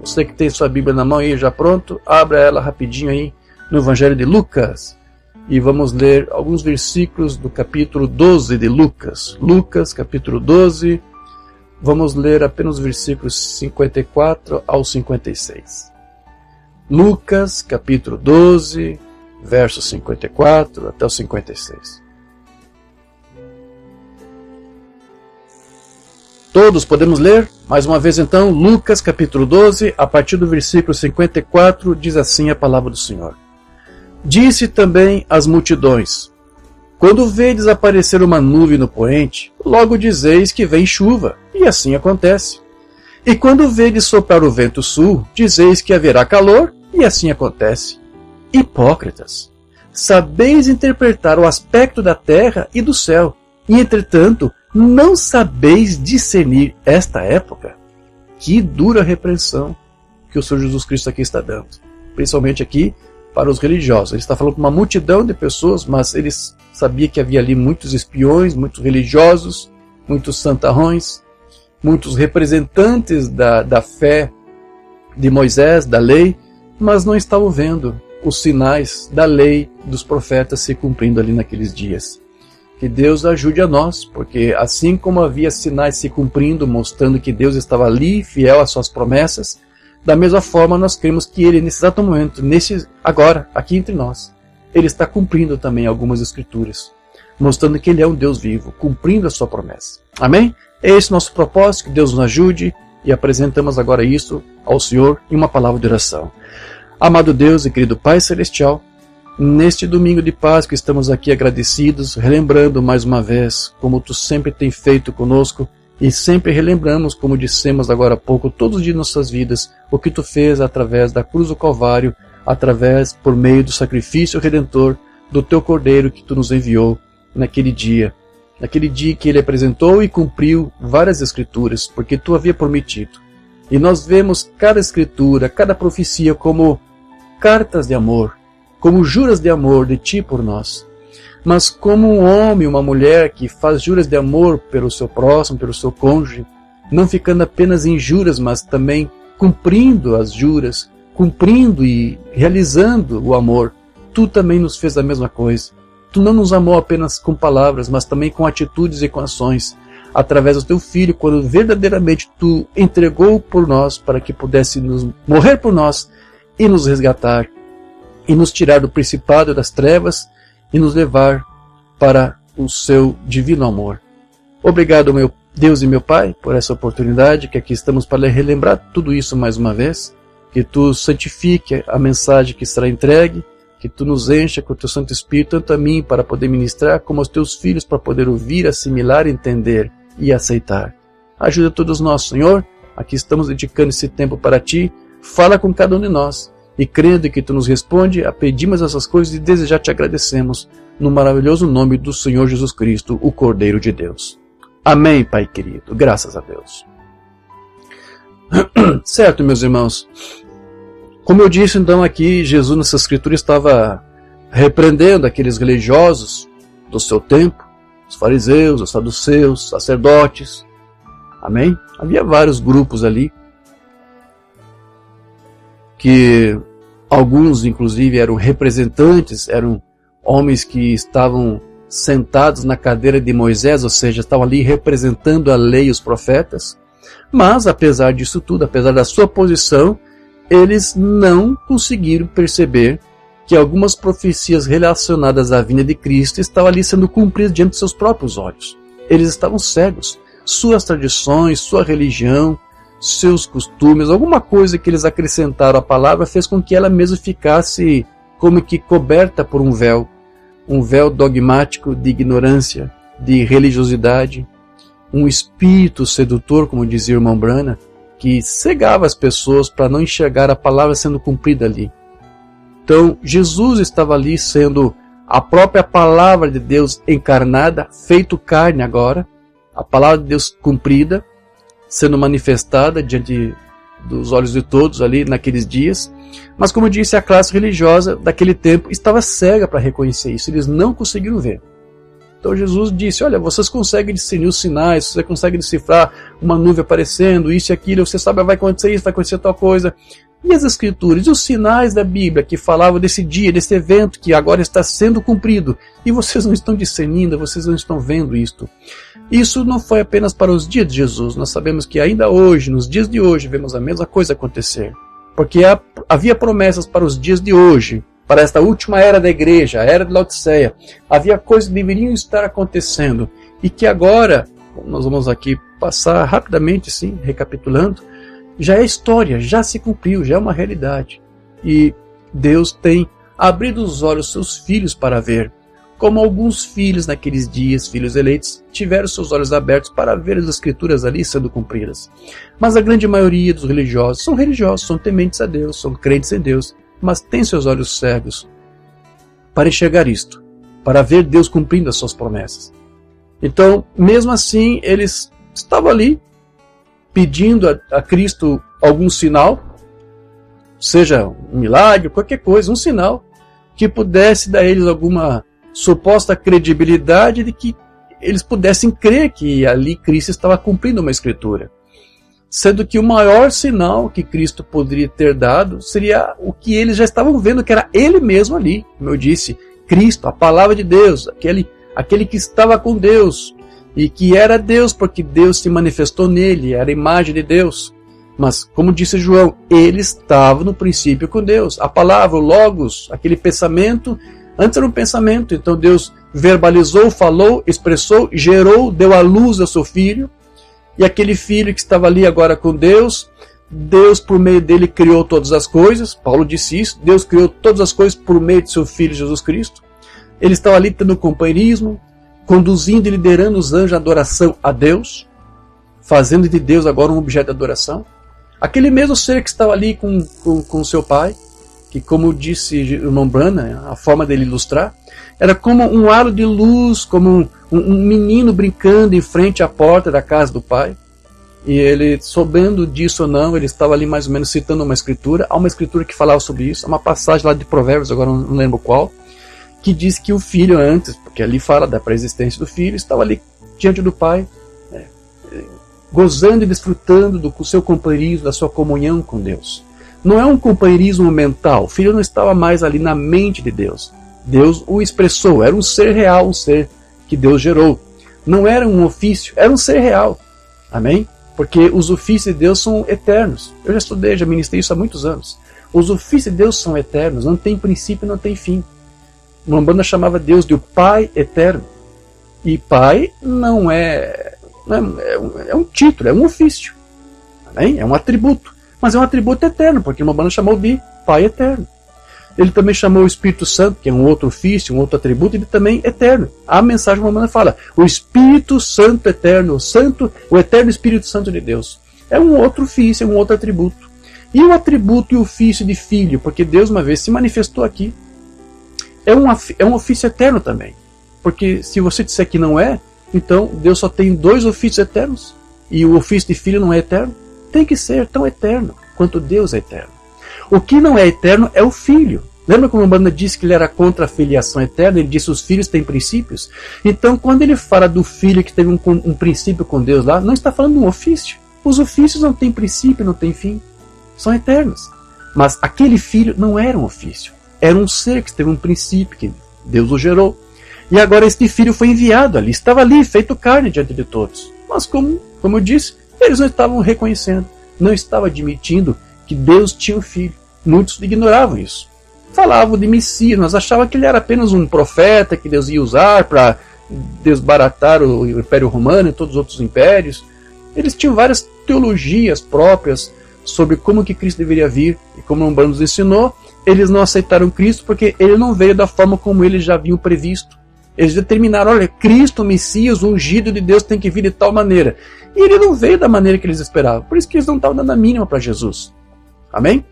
Você que tem sua Bíblia na mão aí já pronto, abra ela rapidinho aí no Evangelho de Lucas. E vamos ler alguns versículos do capítulo 12 de Lucas. Lucas, capítulo 12. Vamos ler apenas os versículos 54 ao 56. Lucas, capítulo 12, versos 54 até o 56. Todos podemos ler? Mais uma vez então, Lucas, capítulo 12, a partir do versículo 54, diz assim a palavra do Senhor. Disse também às multidões: quando vedes aparecer uma nuvem no poente, logo dizeis que vem chuva, e assim acontece. E quando vedes soprar o vento sul, dizeis que haverá calor, e assim acontece. Hipócritas, sabeis interpretar o aspecto da terra e do céu, e entretanto não sabeis discernir esta época? Que dura repreensão que o Senhor Jesus Cristo aqui está dando, principalmente aqui para os religiosos. Ele está falando com uma multidão de pessoas, mas ele sabia que havia ali muitos espiões, muitos religiosos, muitos santarrões, muitos representantes da fé de Moisés, da lei, mas não estavam vendo os sinais da lei dos profetas se cumprindo ali naqueles dias. Que Deus ajude a nós, porque assim como havia sinais se cumprindo, mostrando que Deus estava ali, fiel às suas promessas, da mesma forma nós cremos que Ele, nesse exato momento, agora, aqui entre nós, Ele está cumprindo também algumas escrituras, mostrando que Ele é um Deus vivo, cumprindo a sua promessa. Amém? É esse o nosso propósito, que Deus nos ajude, e apresentamos agora isso ao Senhor em uma palavra de oração. Amado Deus e querido Pai Celestial, neste domingo de Páscoa estamos aqui agradecidos, relembrando mais uma vez como Tu sempre tem feito conosco, e sempre relembramos, como dissemos agora há pouco, todos os dias de nossas vidas, o que Tu fez através da cruz do Calvário, por meio do sacrifício redentor do Teu Cordeiro que Tu nos enviou naquele dia que Ele apresentou e cumpriu várias escrituras, porque Tu havia prometido. E nós vemos cada escritura, cada profecia como cartas de amor, como juras de amor de Ti por nós. Mas como um homem, uma mulher que faz juras de amor pelo seu próximo, pelo seu cônjuge, não ficando apenas em juras, mas também cumprindo as juras, cumprindo e realizando o amor, Tu também nos fez a mesma coisa. Tu não nos amou apenas com palavras, mas também com atitudes e com ações, através do Teu Filho, quando verdadeiramente Tu entregou por nós, para que pudesse morrer por nós e nos resgatar, e nos tirar do principado das trevas, e nos levar para o Seu divino amor. Obrigado, meu Deus e meu Pai, por essa oportunidade, que aqui estamos para relembrar tudo isso mais uma vez, que Tu santifique a mensagem que será entregue, que Tu nos encha com o Teu Santo Espírito, tanto a mim para poder ministrar, como aos Teus filhos para poder ouvir, assimilar, entender e aceitar. Ajuda todos nós, Senhor, aqui estamos dedicando esse tempo para Ti, fala com cada um de nós, e crendo que Tu nos responde, pedimos essas coisas e desde já Te agradecemos, no maravilhoso nome do Senhor Jesus Cristo, o Cordeiro de Deus. Amém, Pai querido, graças a Deus. Certo, meus irmãos, como eu disse então aqui, Jesus nessa escritura estava repreendendo aqueles religiosos do seu tempo, os fariseus, os saduceus, sacerdotes, amém? Havia vários grupos ali, que alguns inclusive eram representantes, eram homens que estavam sentados na cadeira de Moisés, ou seja, estavam ali representando a lei e os profetas, mas apesar disso tudo, apesar da sua posição, eles não conseguiram perceber que algumas profecias relacionadas à vinda de Cristo estavam ali sendo cumpridas diante de seus próprios olhos. Eles estavam cegos. Suas tradições, sua religião, seus costumes, alguma coisa que eles acrescentaram à palavra fez com que ela mesmo ficasse como que coberta por um véu dogmático de ignorância, de religiosidade, um espírito sedutor, como dizia o irmão Brana, que cegava as pessoas para não enxergar a palavra sendo cumprida ali. Então, Jesus estava ali sendo a própria palavra de Deus encarnada, feito carne agora, a palavra de Deus cumprida, sendo manifestada diante dos olhos de todos ali naqueles dias. Mas, como eu disse, a classe religiosa daquele tempo estava cega para reconhecer isso, eles não conseguiram ver. Então Jesus disse, olha, vocês conseguem discernir os sinais, você consegue decifrar uma nuvem aparecendo, isso e aquilo, você sabe, vai acontecer isso, vai acontecer tal coisa. E as escrituras, e os sinais da Bíblia que falavam desse dia, desse evento que agora está sendo cumprido, e vocês não estão discernindo, vocês não estão vendo isto. Isso não foi apenas para os dias de Jesus, nós sabemos que ainda hoje, nos dias de hoje, vemos a mesma coisa acontecer. Porque havia promessas para os dias de hoje, para esta última era da igreja, a era de Laodiceia. Havia coisas que deveriam estar acontecendo, e que agora, nós vamos aqui passar rapidamente, sim, recapitulando, já é história, já se cumpriu, já é uma realidade. E Deus tem abrido os olhos dos seus filhos para ver, como alguns filhos naqueles dias, filhos eleitos, tiveram seus olhos abertos para ver as escrituras ali sendo cumpridas. Mas a grande maioria dos religiosos, são tementes a Deus, são crentes em Deus, mas têm seus olhos cegos para enxergar isto, para ver Deus cumprindo as suas promessas. Então, mesmo assim, eles estavam ali, pedindo a Cristo algum sinal, seja um milagre, qualquer coisa, um sinal, que pudesse dar a eles alguma suposta credibilidade de que eles pudessem crer que ali Cristo estava cumprindo uma escritura. Sendo que o maior sinal que Cristo poderia ter dado seria o que eles já estavam vendo, que era Ele mesmo ali. Como eu disse, Cristo, a palavra de Deus, aquele que estava com Deus, e que era Deus, porque Deus se manifestou nele, era a imagem de Deus. Mas, como disse João, ele estava no princípio com Deus. A palavra, o Logos, aquele pensamento, antes era um pensamento, então Deus verbalizou, falou, expressou, gerou, deu à luz ao seu Filho, e aquele Filho que estava ali agora com Deus, Deus por meio dele criou todas as coisas, Paulo disse isso, Deus criou todas as coisas por meio de seu Filho Jesus Cristo. Ele estava ali tendo companheirismo, conduzindo e liderando os anjos à adoração a Deus, fazendo de Deus agora um objeto de adoração. Aquele mesmo ser que estava ali com seu pai, que, como disse o irmão Branham, a forma dele ilustrar, era como um halo de luz, como um menino brincando em frente à porta da casa do pai. E ele, sabendo disso ou não, ele estava ali mais ou menos citando uma escritura. Há uma escritura que falava sobre isso, há uma passagem lá de Provérbios, agora não lembro qual, que diz que o filho antes, porque ali fala da pré-existência do filho, estava ali diante do pai, gozando e desfrutando do seu companheirismo, da sua comunhão com Deus. Não é um companheirismo mental, o filho não estava mais ali na mente de Deus. Deus o expressou, era um ser real, um ser que Deus gerou. Não era um ofício, era um ser real. Amém? Porque os ofícios de Deus são eternos. Eu já estudei, já ministrei isso há muitos anos. Os ofícios de Deus são eternos, não tem princípio, não tem fim. Uma banda chamava Deus de o Pai Eterno. E Pai não é um título, é um ofício. Amém? É um atributo. Mas é um atributo eterno, porque uma banda chamou de Pai Eterno. Ele também chamou o Espírito Santo, que é um outro ofício, um outro atributo, ele também é eterno. A mensagem romana fala, o Espírito Santo eterno, o eterno Espírito Santo de Deus. É um outro ofício, é um outro atributo. E o atributo e o ofício de filho, porque Deus uma vez se manifestou aqui, é um ofício eterno também. Porque se você disser que não é, então Deus só tem dois ofícios eternos, e o ofício de filho não é eterno. Tem que ser tão eterno quanto Deus é eterno. O que não é eterno é o filho. Lembra como o Umbanda disse que ele era contra a filiação eterna? Ele disse que os filhos têm princípios. Então, quando ele fala do filho que teve um princípio com Deus lá, não está falando de um ofício. Os ofícios não têm princípio, não têm fim. São eternos. Mas aquele filho não era um ofício. Era um ser que teve um princípio, que Deus o gerou. E agora este filho foi enviado ali. Estava ali, feito carne diante de todos. Mas como eu disse, eles não estavam reconhecendo. Não estavam admitindo que Deus tinha um filho. Muitos ignoravam isso. Falavam de Messias, mas achavam que ele era apenas um profeta que Deus ia usar para desbaratar o Império Romano e todos os outros impérios. Eles tinham várias teologias próprias sobre como que Cristo deveria vir, e como o Umbanda nos ensinou, eles não aceitaram Cristo porque ele não veio da forma como eles já haviam previsto. Eles determinaram, olha, Cristo, o Messias, o ungido de Deus tem que vir de tal maneira. E ele não veio da maneira que eles esperavam. Por isso que eles não estavam dando a mínima para Jesus. Amém?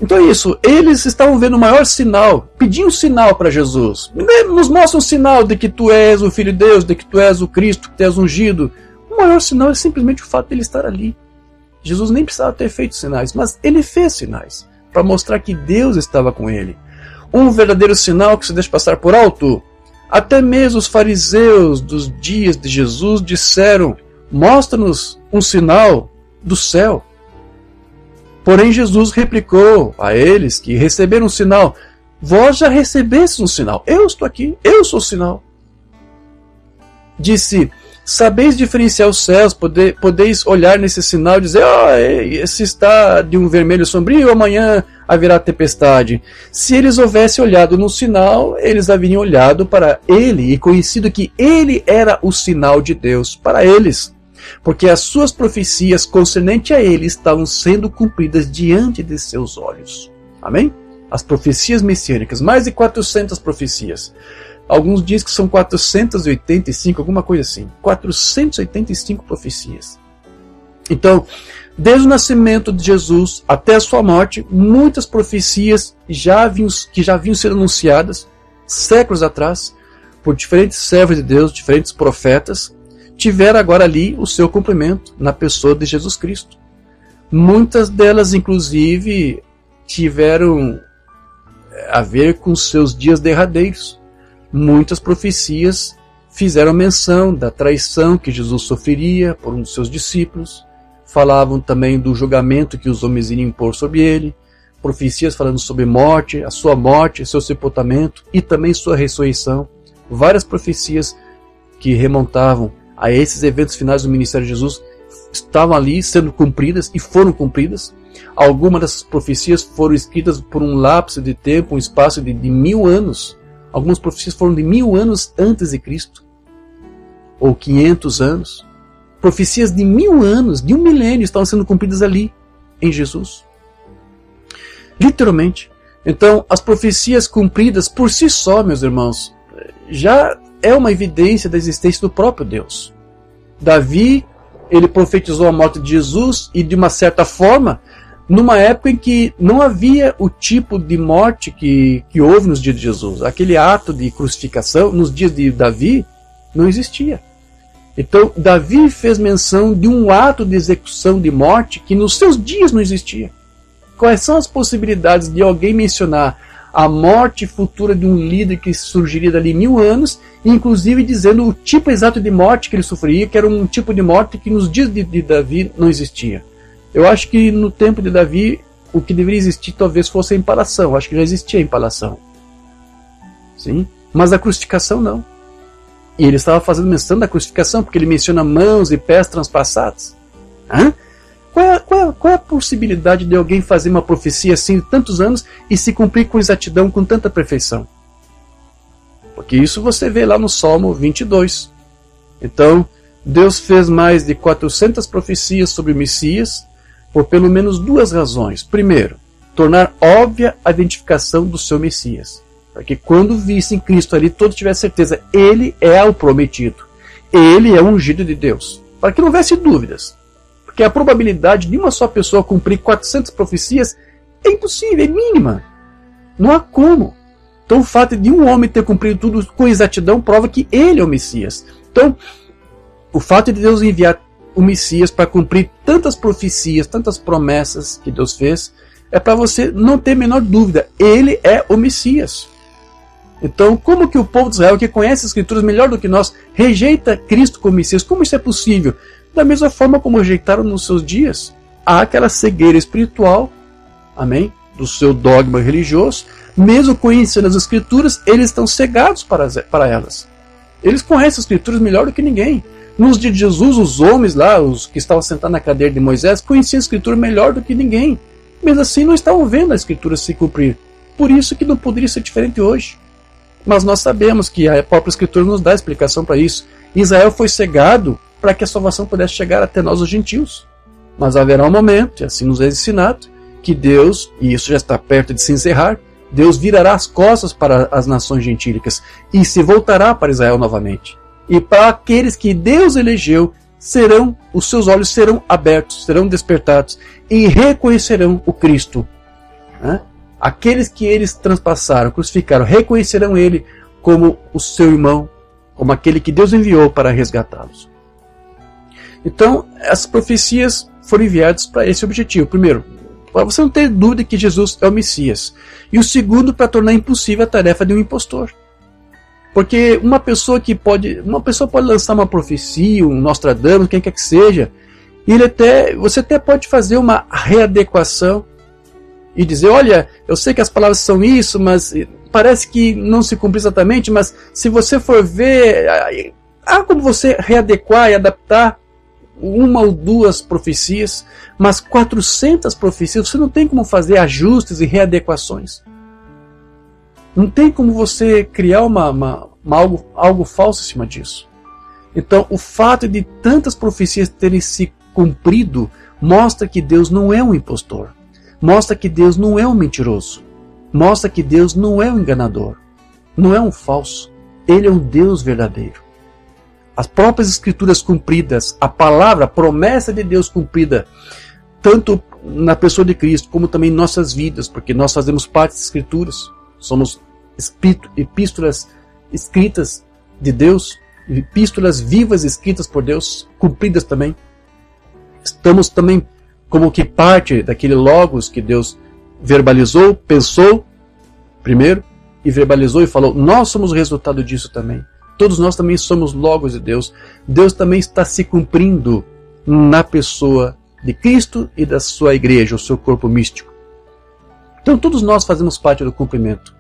Então é isso. Eles estavam vendo o maior sinal, pediam um sinal para Jesus. Nos mostra um sinal de que tu és o Filho de Deus, de que tu és o Cristo, que tu és ungido. O maior sinal é simplesmente o fato de ele estar ali. Jesus nem precisava ter feito sinais, mas ele fez sinais para mostrar que Deus estava com ele. Um verdadeiro sinal que se deixa passar por alto. Até mesmo os fariseus dos dias de Jesus disseram: mostra-nos um sinal do céu. Porém Jesus replicou a eles que receberam um sinal: vós já recebestes um sinal, eu estou aqui, eu sou o sinal. Disse: sabeis diferenciar os céus, podeis olhar nesse sinal e dizer: esse está de um vermelho sombrio, amanhã haverá tempestade. Se eles houvessem olhado no sinal, eles haveriam olhado para ele e conhecido que ele era o sinal de Deus para eles, porque as suas profecias concernentes a ele estavam sendo cumpridas diante de seus olhos. Amém? As profecias messiânicas, mais de 400 profecias. Alguns dizem que são 485, alguma coisa assim. 485 profecias. Então, desde o nascimento de Jesus até a sua morte, muitas profecias que já haviam sido anunciadas séculos atrás por diferentes servos de Deus, diferentes profetas, tiveram agora ali o seu cumprimento na pessoa de Jesus Cristo. Muitas delas, inclusive, tiveram a ver com seus dias derradeiros. Muitas profecias fizeram menção da traição que Jesus sofreria por um dos seus discípulos. Falavam também do julgamento que os homens iriam impor sobre ele. Profecias falando sobre morte, a sua morte, seu sepultamento e também sua ressurreição. Várias profecias que remontavam a esses eventos finais do ministério de Jesus estavam ali sendo cumpridas e foram cumpridas. Algumas dessas profecias foram escritas por um lapso de tempo, um espaço de 1000 anos. Algumas profecias foram de 1000 anos antes de Cristo, ou 500 anos. Profecias de 1000 anos, de 1 milênio, estavam sendo cumpridas ali, em Jesus. Literalmente. Então, as profecias cumpridas por si só, meus irmãos, já é uma evidência da existência do próprio Deus. Davi, ele profetizou a morte de Jesus e, de uma certa forma, numa época em que não havia o tipo de morte que houve nos dias de Jesus. Aquele ato de crucificação, nos dias de Davi, não existia. Então, Davi fez menção de um ato de execução de morte que nos seus dias não existia. Quais são as possibilidades de alguém mencionar a morte futura de um líder que surgiria dali 1000 anos, inclusive dizendo o tipo exato de morte que ele sofreria, que era um tipo de morte que nos dias de Davi não existia? Eu acho que no tempo de Davi, o que deveria existir talvez fosse a empalação. Acho que já existia a empalação. Sim? Mas a crucificação não. E ele estava fazendo menção da crucificação, porque ele menciona mãos e pés transpassados. Hã? Qual é a possibilidade de alguém fazer uma profecia assim de tantos anos e se cumprir com exatidão, com tanta perfeição? Porque isso você vê lá no Salmo 22. Então, Deus fez mais de 400 profecias sobre o Messias, por pelo menos 2 razões. Primeiro, tornar óbvia a identificação do seu Messias. Para que quando vissem Cristo ali, todos tivessem certeza, ele é o prometido. Ele é o ungido de Deus. Para que não houvesse dúvidas. Porque a probabilidade de uma só pessoa cumprir 400 profecias é impossível, é mínima. Não há como. Então o fato de um homem ter cumprido tudo com exatidão prova que ele é o Messias. Então, o fato de Deus enviar o Messias para cumprir tantas profecias, tantas promessas que Deus fez, é para você não ter a menor dúvida. Ele é o Messias. Então, como que o povo de Israel, que conhece as Escrituras melhor do que nós, rejeita Cristo como Messias? Como isso é possível? Da mesma forma como rejeitaram nos seus dias. Há aquela cegueira espiritual, amém? Do seu dogma religioso. Mesmo conhecendo as Escrituras, eles estão cegados para elas. Eles conhecem as Escrituras melhor do que ninguém. Nos dias de Jesus, os homens lá, os que estavam sentados na cadeira de Moisés, conheciam a Escritura melhor do que ninguém. Mesmo assim, não estavam vendo a Escritura se cumprir. Por isso que não poderia ser diferente hoje. Mas nós sabemos que a própria Escritura nos dá explicação para isso. Israel foi cegado para que a salvação pudesse chegar até nós, os gentios. Mas haverá um momento, e assim nos é ensinado, que Deus, e isso já está perto de se encerrar, Deus virará as costas para as nações gentílicas e se voltará para Israel novamente. E para aqueles que Deus elegeu, os seus olhos serão abertos, serão despertados e reconhecerão o Cristo. Aqueles que eles transpassaram, crucificaram, reconhecerão ele como o seu irmão, como aquele que Deus enviou para resgatá-los. Então, essas profecias foram enviadas para esse objetivo. Primeiro, para você não ter dúvida que Jesus é o Messias. E o segundo, para tornar impossível a tarefa de um impostor. Porque uma pessoa pode lançar uma profecia, um Nostradamus, quem quer que seja, e você até pode fazer uma readequação e dizer, olha, eu sei que as palavras são isso, mas parece que não se cumpre exatamente, mas se você for ver, há como você readequar e adaptar uma ou duas profecias, mas 400 profecias, você não tem como fazer ajustes e readequações. Não tem como você criar algo falso em cima disso. Então, o fato de tantas profecias terem se cumprido mostra que Deus não é um impostor. Mostra que Deus não é um mentiroso. Mostra que Deus não é um enganador. Não é um falso. Ele é um Deus verdadeiro. As próprias escrituras cumpridas, a palavra, a promessa de Deus cumprida, tanto na pessoa de Cristo, como também em nossas vidas, porque nós fazemos parte das escrituras. Somos epístolas escritas de Deus, epístolas vivas escritas por Deus, cumpridas também. Estamos também como que parte daquele logos que Deus verbalizou, pensou primeiro, e verbalizou e falou, nós somos o resultado disso também. Todos nós também somos logos de Deus. Deus também está se cumprindo na pessoa de Cristo e da sua igreja, o seu corpo místico. Então todos nós fazemos parte do cumprimento.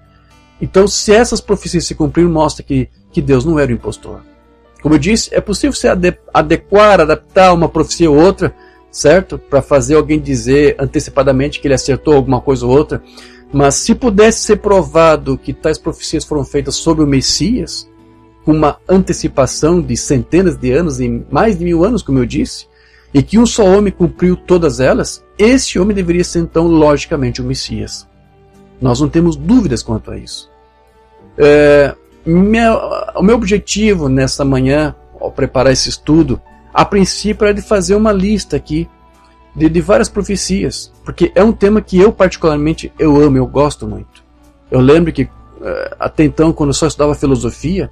Então se essas profecias se cumpriram, mostra que Deus não era o impostor. Como eu disse, é possível você adequar, adaptar uma profecia ou outra, certo? Para fazer alguém dizer antecipadamente que ele acertou alguma coisa ou outra. Mas se pudesse ser provado que tais profecias foram feitas sobre o Messias, com uma antecipação de centenas de anos, e mais de 1000 anos, como eu disse, e que um só homem cumpriu todas elas, esse homem deveria ser então logicamente o Messias. Nós não temos dúvidas quanto a isso. O meu objetivo nessa manhã, ao preparar esse estudo, a princípio era de fazer uma lista aqui de várias profecias, porque é um tema que eu particularmente amo, eu gosto muito. Eu lembro que até então, quando eu só estudava filosofia,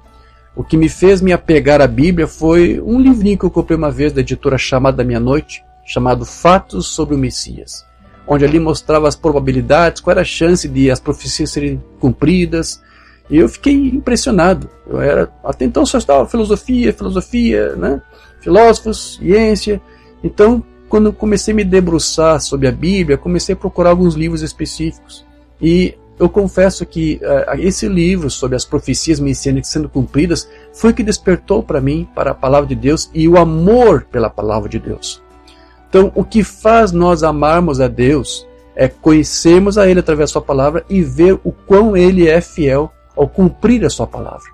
o que me fez me apegar à Bíblia foi um livrinho que eu comprei uma vez da editora Chamada da Meia-Noite, chamado Fatos sobre o Messias, onde ali mostrava as probabilidades, qual era a chance de as profecias serem cumpridas, e eu fiquei impressionado. Até então só estudava filosofia, né? Filósofos, ciência. Então, quando eu comecei a me debruçar sobre a Bíblia, comecei a procurar alguns livros específicos. E eu confesso que esse livro sobre as profecias messiânicas sendo cumpridas foi o que despertou para mim, para a palavra de Deus e o amor pela palavra de Deus. Então, o que faz nós amarmos a Deus é conhecermos a Ele através da sua palavra e ver o quão Ele é fiel ao cumprir a sua palavra.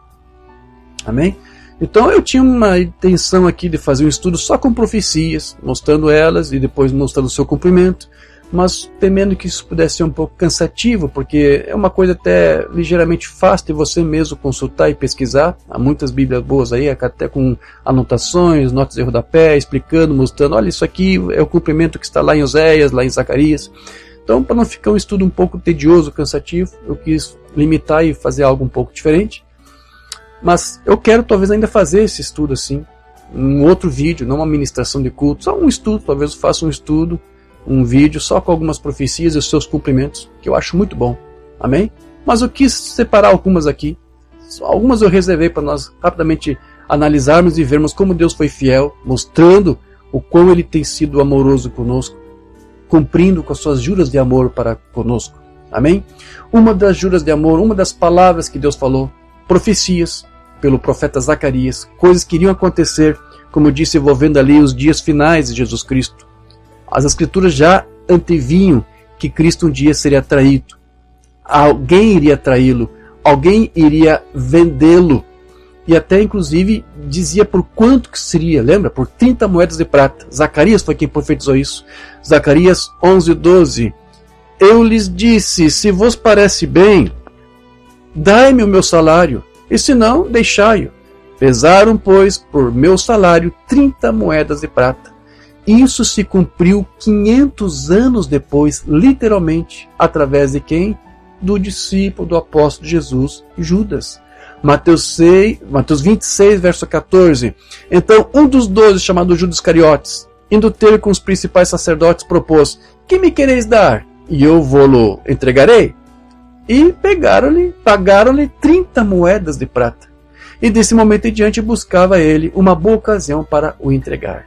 Amém? Então eu tinha uma intenção aqui de fazer um estudo só com profecias, mostrando elas e depois mostrando o seu cumprimento, mas temendo que isso pudesse ser um pouco cansativo, porque é uma coisa até ligeiramente fácil de você mesmo consultar e pesquisar. Há muitas bíblias boas aí, até com anotações, notas de rodapé, explicando, mostrando, olha, isso aqui é o cumprimento que está lá em Oséias, lá em Zacarias. Então, para não ficar um estudo um pouco tedioso, cansativo, eu quis limitar e fazer algo um pouco diferente. Mas eu quero talvez ainda fazer esse estudo assim, um outro vídeo, não uma ministração de culto, só um estudo, talvez eu faça um estudo, um vídeo só com algumas profecias e os seus cumprimentos, que eu acho muito bom, amém? Mas eu quis separar algumas aqui, algumas eu reservei para nós rapidamente analisarmos e vermos como Deus foi fiel, mostrando o quão Ele tem sido amoroso conosco, cumprindo com as suas juras de amor para conosco, amém? Uma das juras de amor, uma das palavras que Deus falou, profecias pelo profeta Zacarias, coisas que iriam acontecer, como eu disse, envolvendo ali os dias finais de Jesus Cristo. As escrituras já antevinham que Cristo um dia seria traído. Alguém iria traí-lo, alguém iria vendê-lo, e até inclusive dizia por quanto que seria, lembra? Por 30 moedas de prata. Zacarias foi quem profetizou isso. Zacarias 11:12. Eu lhes disse, se vos parece bem, dai-me o meu salário, e se não, deixai-o. Pesaram, pois, por meu salário 30 moedas de prata. Isso se cumpriu 500 anos depois, literalmente, através de quem? Do discípulo do apóstolo Jesus, Judas. Mateus 26, verso 14. Então, um dos 12, chamado Judas Iscariotes, indo ter com os principais sacerdotes, propôs, que me quereis dar? E eu vou-lo entregarei. E pagaram-lhe 30 moedas de prata. e desse momento em diante buscava ele uma boa ocasião para o entregar.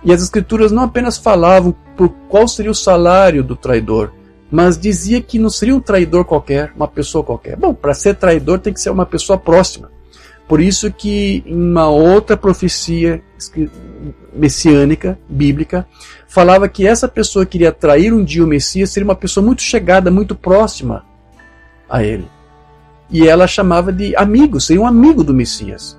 E as Escrituras não apenas falavam por qual seria o salário do traidor, mas dizia que não seria um traidor qualquer, uma pessoa qualquer. Bom, para ser traidor tem que ser uma pessoa próxima. Por isso que em uma outra profecia messiânica, bíblica, falava que essa pessoa que iria trair um dia o Messias seria uma pessoa muito chegada, muito próxima a ele. E ela chamava de amigo, seria um amigo do Messias.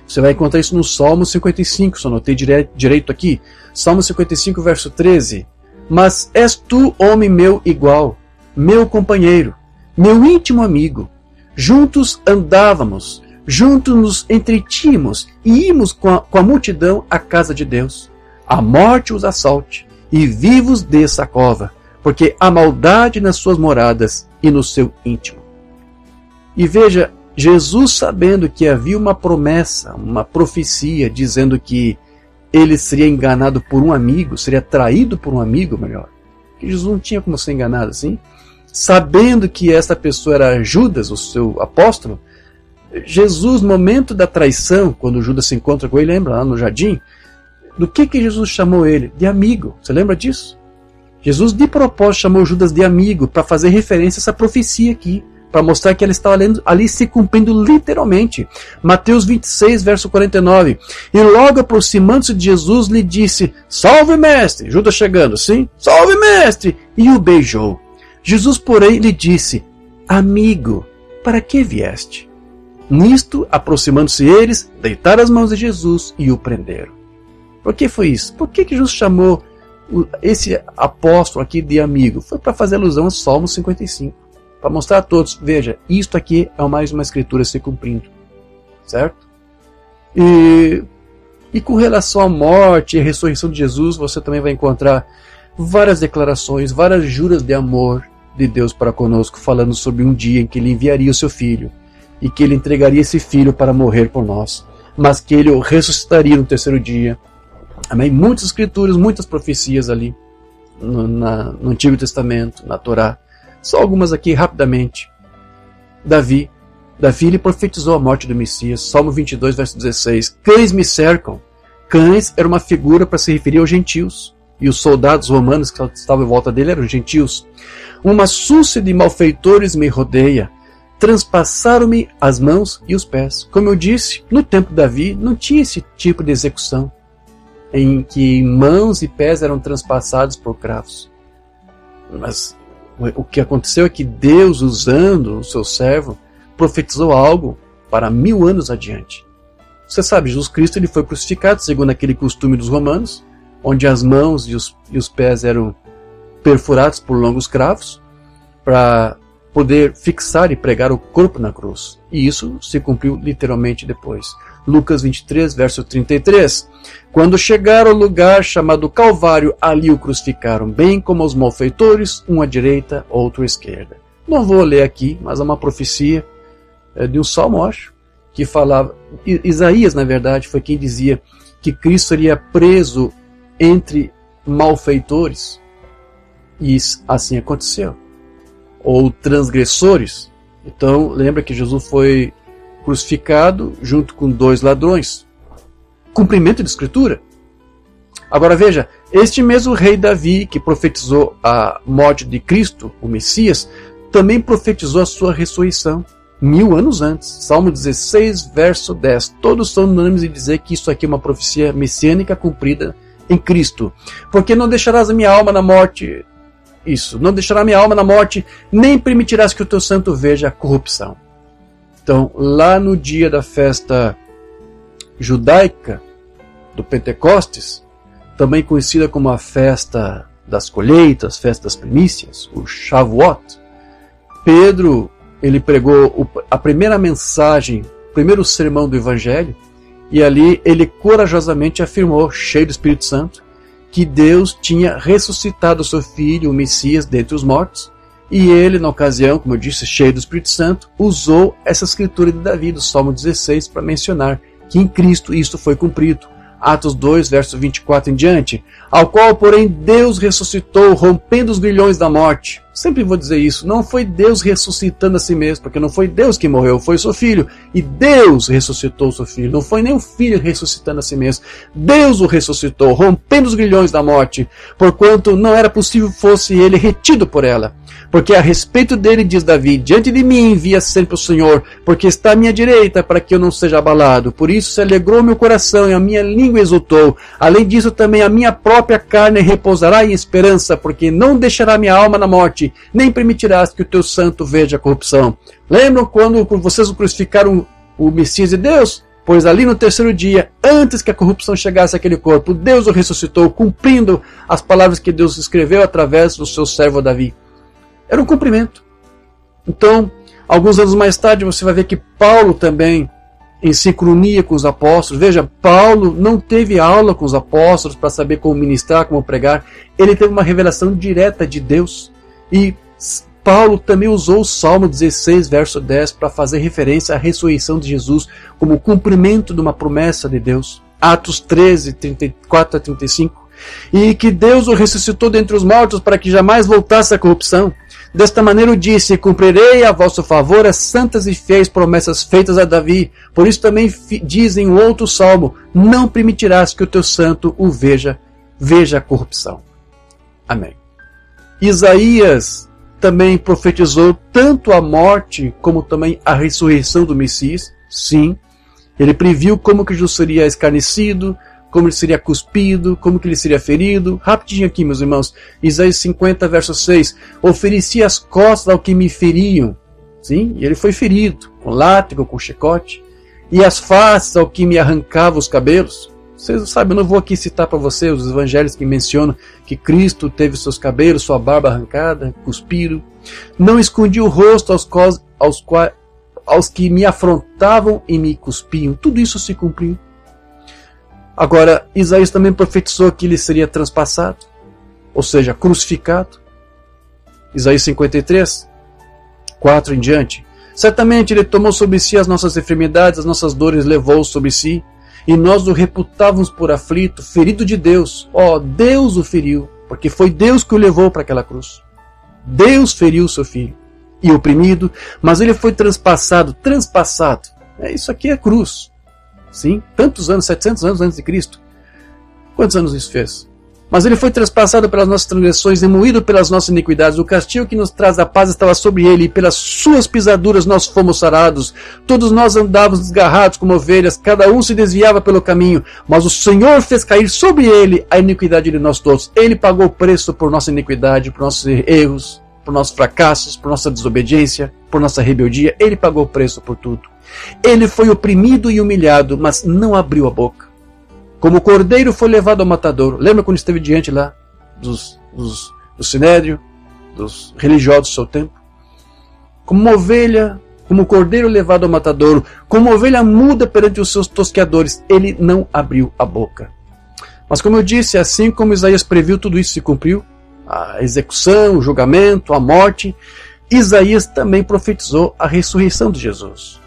Você vai encontrar isso no Salmo 55, só anotei direito aqui. Salmo 55, verso 13. Mas és tu, homem meu igual, meu companheiro, meu íntimo amigo. Juntos andávamos, juntos nos entretínhamos e íamos com a multidão à casa de Deus. A morte os assalte e vivos desça a cova, porque há maldade nas suas moradas e no seu íntimo. E veja, Jesus, sabendo que havia uma promessa, uma profecia, dizendo que ele seria enganado por um amigo, seria traído por um amigo, melhor. Que Jesus não tinha como ser enganado assim. Sabendo que essa pessoa era Judas, o seu apóstolo, Jesus, no momento da traição, quando Judas se encontra com ele, lembra lá no jardim, do que Jesus chamou ele? De amigo. Você lembra disso? Jesus, de propósito, chamou Judas de amigo para fazer referência a essa profecia aqui, para mostrar que ela estava ali se cumprindo literalmente. Mateus 26, verso 49. E logo aproximando-se de Jesus, lhe disse: Salve, mestre! Judas chegando, sim? Salve, mestre! E o beijou. Jesus, porém, lhe disse: Amigo, para que vieste? Nisto, aproximando-se eles, deitaram as mãos de Jesus e o prenderam. Por que foi isso? Por que Jesus chamou esse apóstolo aqui de amigo? Foi para fazer alusão ao Salmo 55. Para mostrar a todos, veja, isto aqui é mais uma escritura se cumprindo. Certo? E com relação à morte e à ressurreição de Jesus, você também vai encontrar várias declarações, várias juras de amor de Deus para conosco, falando sobre um dia em que Ele enviaria o seu Filho, e que Ele entregaria esse Filho para morrer por nós, mas que Ele o ressuscitaria no terceiro dia. Amém? Muitas escrituras, muitas profecias ali, no Antigo Testamento, na Torá. Só algumas aqui rapidamente. Davi ele profetizou a morte do Messias. Salmo 22, verso 16. Cães me cercam. Cães era uma figura para se referir aos gentios. E os soldados romanos que estavam em volta dele eram gentios. Uma súcia de malfeitores me rodeia. Transpassaram-me as mãos e os pés. Como eu disse, no tempo de Davi não tinha esse tipo de execução, em que mãos e pés eram transpassados por cravos. Mas o que aconteceu é que Deus, usando o seu servo, profetizou algo para 1000 anos adiante. Você sabe, Jesus Cristo ele foi crucificado segundo aquele costume dos romanos, onde as mãos e os pés eram perfurados por longos cravos, para poder fixar e pregar o corpo na cruz. E isso se cumpriu literalmente depois. Lucas 23, verso 33. Quando chegaram ao lugar chamado Calvário, ali o crucificaram, bem como os malfeitores, um à direita, outro à esquerda. Não vou ler aqui, mas é uma profecia de um salmo, acho, que falava... Isaías, na verdade, foi quem dizia que Cristo seria preso entre malfeitores. E assim aconteceu. Ou transgressores. Então, lembra que Jesus foi crucificado junto com 2 ladrões. Cumprimento de escritura. Agora veja, este mesmo rei Davi, que profetizou a morte de Cristo, o Messias, também profetizou a sua ressurreição 1000 anos antes. Salmo 16, verso 10. Todos são unânimes em dizer que isso aqui é uma profecia messiânica cumprida em Cristo. Porque não deixarás a minha alma na morte... Isso, não deixará minha alma na morte, nem permitirás que o teu santo veja a corrupção. Então, lá no dia da festa judaica do Pentecostes, também conhecida como a festa das colheitas, festa das primícias, o Shavuot, Pedro, ele pregou a primeira mensagem, o primeiro sermão do Evangelho, e ali ele corajosamente afirmou, cheio do Espírito Santo, que Deus tinha ressuscitado o seu Filho, o Messias, dentre os mortos, e ele, na ocasião, como eu disse, cheio do Espírito Santo, usou essa escritura de Davi, do Salmo 16, para mencionar que em Cristo isto foi cumprido. Atos 2, verso 24 em diante, ao qual, porém, Deus ressuscitou, rompendo os grilhões da morte. Sempre vou dizer isso, não foi Deus ressuscitando a si mesmo, porque não foi Deus que morreu, foi o seu Filho. E Deus ressuscitou o seu Filho, não foi nem o Filho ressuscitando a si mesmo. Deus o ressuscitou, rompendo os grilhões da morte, porquanto não era possível fosse ele retido por ela. Porque a respeito dele diz Davi, diante de mim envia sempre o Senhor, porque está à minha direita para que eu não seja abalado. Por isso se alegrou meu coração e a minha língua exultou. Além disso também a minha própria carne repousará em esperança, porque não deixará minha alma na morte, nem permitirás que o teu santo veja a corrupção. Lembram quando vocês crucificaram o Messias de Deus? Pois ali no terceiro dia, antes que a corrupção chegasse àquele corpo, Deus o ressuscitou, cumprindo as palavras que Deus escreveu através do seu servo Davi. Era um cumprimento. Então, alguns anos mais tarde, você vai ver que Paulo também, em sincronia com os apóstolos, veja, Paulo não teve aula com os apóstolos para saber como ministrar, como pregar, ele teve uma revelação direta de Deus. E Paulo também usou o Salmo 16, verso 10, para fazer referência à ressurreição de Jesus como cumprimento de uma promessa de Deus. Atos 13, 34 a 35. E que Deus o ressuscitou dentre os mortos para que jamais voltasse à corrupção. Desta maneira o disse, cumprirei a vosso favor as santas e fiéis promessas feitas a Davi. Por isso também diz em outro salmo, não permitirás que o teu santo o veja a corrupção. Amém. Isaías também profetizou tanto a morte como também a ressurreição do Messias. Sim, ele previu como que Jesus seria escarnecido, como ele seria cuspido, como que ele seria ferido. Rapidinho aqui, meus irmãos. Isaías 50, verso 6. Ofereci as costas ao que me feriam. Sim, e ele foi ferido, com látigo, com chicote. E as faces ao que me arrancava os cabelos. Vocês sabem, eu não vou aqui citar para vocês os evangelhos que mencionam que Cristo teve seus cabelos, sua barba arrancada, cuspido. Não escondi o rosto aos que me afrontavam e me cuspiam. Tudo isso se cumpriu. Agora, Isaías também profetizou que ele seria transpassado, ou seja, crucificado. Isaías 53, 4 em diante. Certamente ele tomou sobre si as nossas enfermidades, as nossas dores levou sobre si, e nós o reputávamos por aflito, ferido de Deus. Deus o feriu, porque foi Deus que o levou para aquela cruz. Deus feriu o seu filho, e oprimido, mas ele foi transpassado. Isso aqui é cruz. Sim, tantos anos, 700 anos antes de Cristo. Quantos anos isso fez? Mas ele foi transpassado pelas nossas transgressões e moído pelas nossas iniquidades. O castigo que nos traz a paz estava sobre ele, e pelas suas pisaduras nós fomos sarados. Todos nós andávamos desgarrados como ovelhas, cada um se desviava pelo caminho, mas o Senhor fez cair sobre ele a iniquidade de nós todos. Ele pagou o preço por nossa iniquidade, por nossos erros, por nossos fracassos, por nossa desobediência, por nossa rebeldia. Ele pagou o preço por tudo. Ele foi oprimido e humilhado, mas não abriu a boca. Como o cordeiro foi levado ao matadouro. Lembra quando esteve diante lá do sinédrio, dos religiosos do seu tempo? Como uma ovelha, como o cordeiro levado ao matadouro, como uma ovelha muda perante os seus tosqueadores, ele não abriu a boca. Mas como eu disse, assim como Isaías previu, tudo isso se cumpriu. A execução, o julgamento, a morte. Isaías também profetizou a ressurreição de Jesus.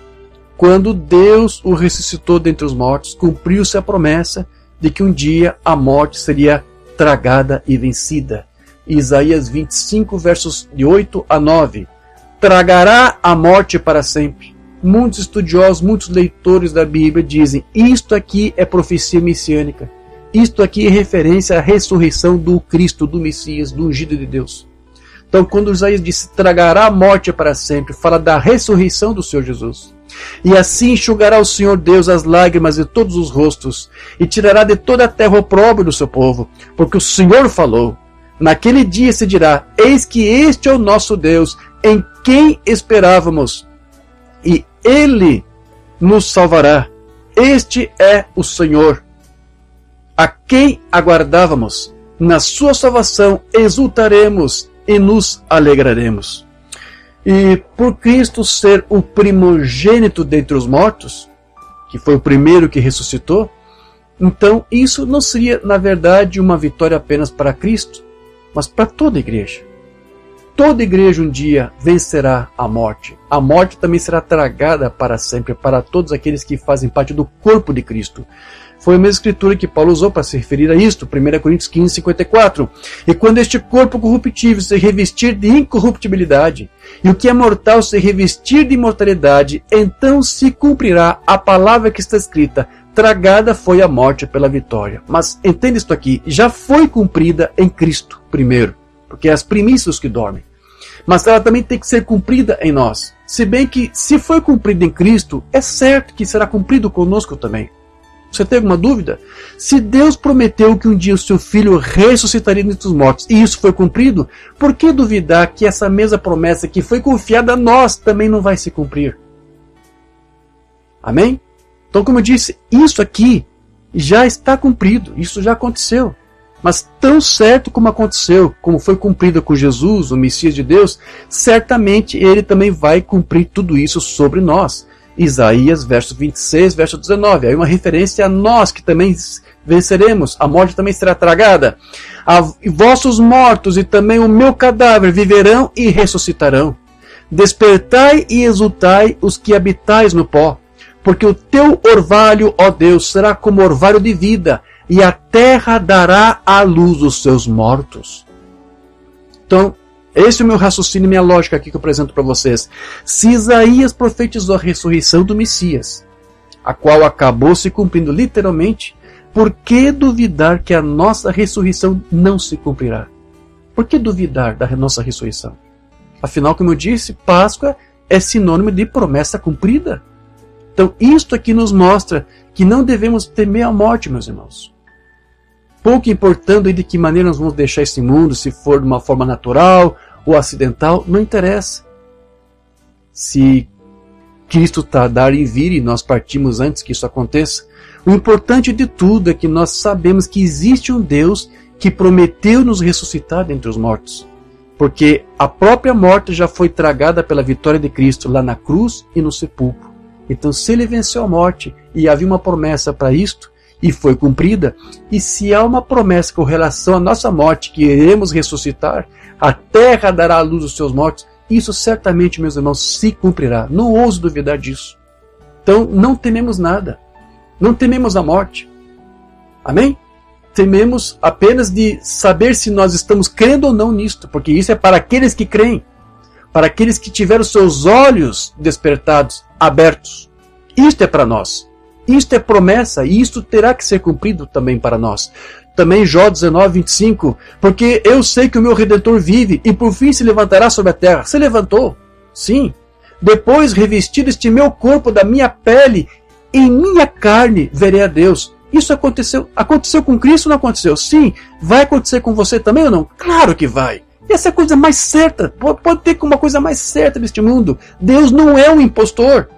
Quando Deus o ressuscitou dentre os mortos, cumpriu-se a promessa de que um dia a morte seria tragada e vencida. Isaías 25, versos de 8 a 9. Tragará a morte para sempre. Muitos estudiosos, muitos leitores da Bíblia dizem, isto aqui é profecia messiânica. Isto aqui é referência à ressurreição do Cristo, do Messias, do ungido de Deus. Então, quando Isaías disse, tragará a morte para sempre, fala da ressurreição do Senhor Jesus. E assim enxugará o Senhor Deus as lágrimas de todos os rostos, e tirará de toda a terra o opróbrio do seu povo, porque o Senhor falou. Naquele dia se dirá, eis que este é o nosso Deus, em quem esperávamos, e Ele nos salvará. Este é o Senhor, a quem aguardávamos. Na sua salvação exultaremos e nos alegraremos. E por Cristo ser o primogênito dentre os mortos, que foi o primeiro que ressuscitou, então isso não seria, na verdade, uma vitória apenas para Cristo, mas para toda a igreja. Toda igreja um dia vencerá a morte. A morte também será tragada para sempre, para todos aqueles que fazem parte do corpo de Cristo. Foi a mesma escritura que Paulo usou para se referir a isto, 1 Coríntios 15, 54. E quando este corpo corruptível se revestir de incorruptibilidade, e o que é mortal se revestir de imortalidade, então se cumprirá a palavra que está escrita: tragada foi a morte pela vitória. Mas entenda isto aqui, já foi cumprida em Cristo primeiro, porque é as primícias que dormem. Mas ela também tem que ser cumprida em nós. Se bem que, se foi cumprida em Cristo, é certo que será cumprido conosco também. Você tem alguma dúvida? Se Deus prometeu que um dia o seu Filho ressuscitaria dentre os mortos, e isso foi cumprido, por que duvidar que essa mesma promessa que foi confiada a nós também não vai se cumprir? Amém? Então, como eu disse, isso aqui já está cumprido, isso já aconteceu. Mas tão certo como aconteceu, como foi cumprido com Jesus, o Messias de Deus, certamente Ele também vai cumprir tudo isso sobre nós. Isaías, verso 26, verso 19. Aí uma referência a nós que também venceremos. A morte também será tragada. Vossos mortos e também o meu cadáver viverão e ressuscitarão. Despertai e exultai os que habitais no pó. Porque o teu orvalho, ó Deus, será como orvalho de vida, e a terra dará à luz os seus mortos. Então, esse é o meu raciocínio e minha lógica aqui que eu apresento para vocês. Se Isaías profetizou a ressurreição do Messias, a qual acabou se cumprindo literalmente, por que duvidar que a nossa ressurreição não se cumprirá? Por que duvidar da nossa ressurreição? Afinal, como eu disse, Páscoa é sinônimo de promessa cumprida. Então, isto aqui nos mostra que não devemos temer a morte, meus irmãos. Pouco importando de que maneira nós vamos deixar esse mundo, se for de uma forma natural ou acidental, não interessa. Se Cristo tardar em vir e nós partimos antes que isso aconteça, o importante de tudo é que nós sabemos que existe um Deus que prometeu nos ressuscitar dentre os mortos. Porque a própria morte já foi tragada pela vitória de Cristo lá na cruz e no sepulcro. Então, se Ele venceu a morte e havia uma promessa para isto, e foi cumprida, e se há uma promessa com relação à nossa morte, que iremos ressuscitar, a terra dará à luz os seus mortos, isso certamente, meus irmãos, se cumprirá. Não ouso duvidar disso. Então, não tememos nada. Não tememos a morte. Amém? Tememos apenas de saber se nós estamos crendo ou não nisto, porque isso é para aqueles que creem, para aqueles que tiveram seus olhos despertados, abertos. Isto é para nós. Isto é promessa e isto terá que ser cumprido também para nós. Também Jó 19, 25. Porque eu sei que o meu Redentor vive e por fim se levantará sobre a terra. Se levantou. Sim. Depois revestido este meu corpo da minha pele, em minha carne verei a Deus. Isso aconteceu. Aconteceu com Cristo ou não aconteceu? Sim. Vai acontecer com você também ou não? Claro que vai. E essa é a coisa mais certa. Pode ter uma coisa mais certa neste mundo. Deus não é um impostor.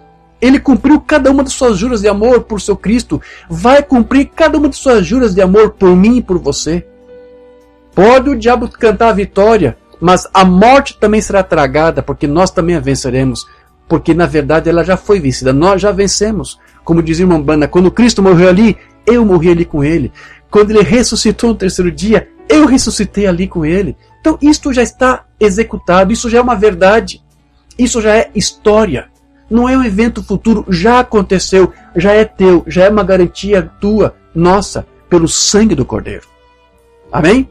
Ele cumpriu cada uma de suas juras de amor por seu Cristo. Vai cumprir cada uma de suas juras de amor por mim e por você. Pode o diabo cantar a vitória, mas a morte também será tragada, porque nós também a venceremos. Porque na verdade ela já foi vencida. Nós já vencemos. Como dizia o irmão Bana, quando Cristo morreu ali, eu morri ali com Ele. Quando Ele ressuscitou no terceiro dia, eu ressuscitei ali com Ele. Então isto já está executado. Isso já é uma verdade. Isso já é história. Não é um evento futuro, já aconteceu, já é teu, já é uma garantia tua, nossa, pelo sangue do Cordeiro. Amém?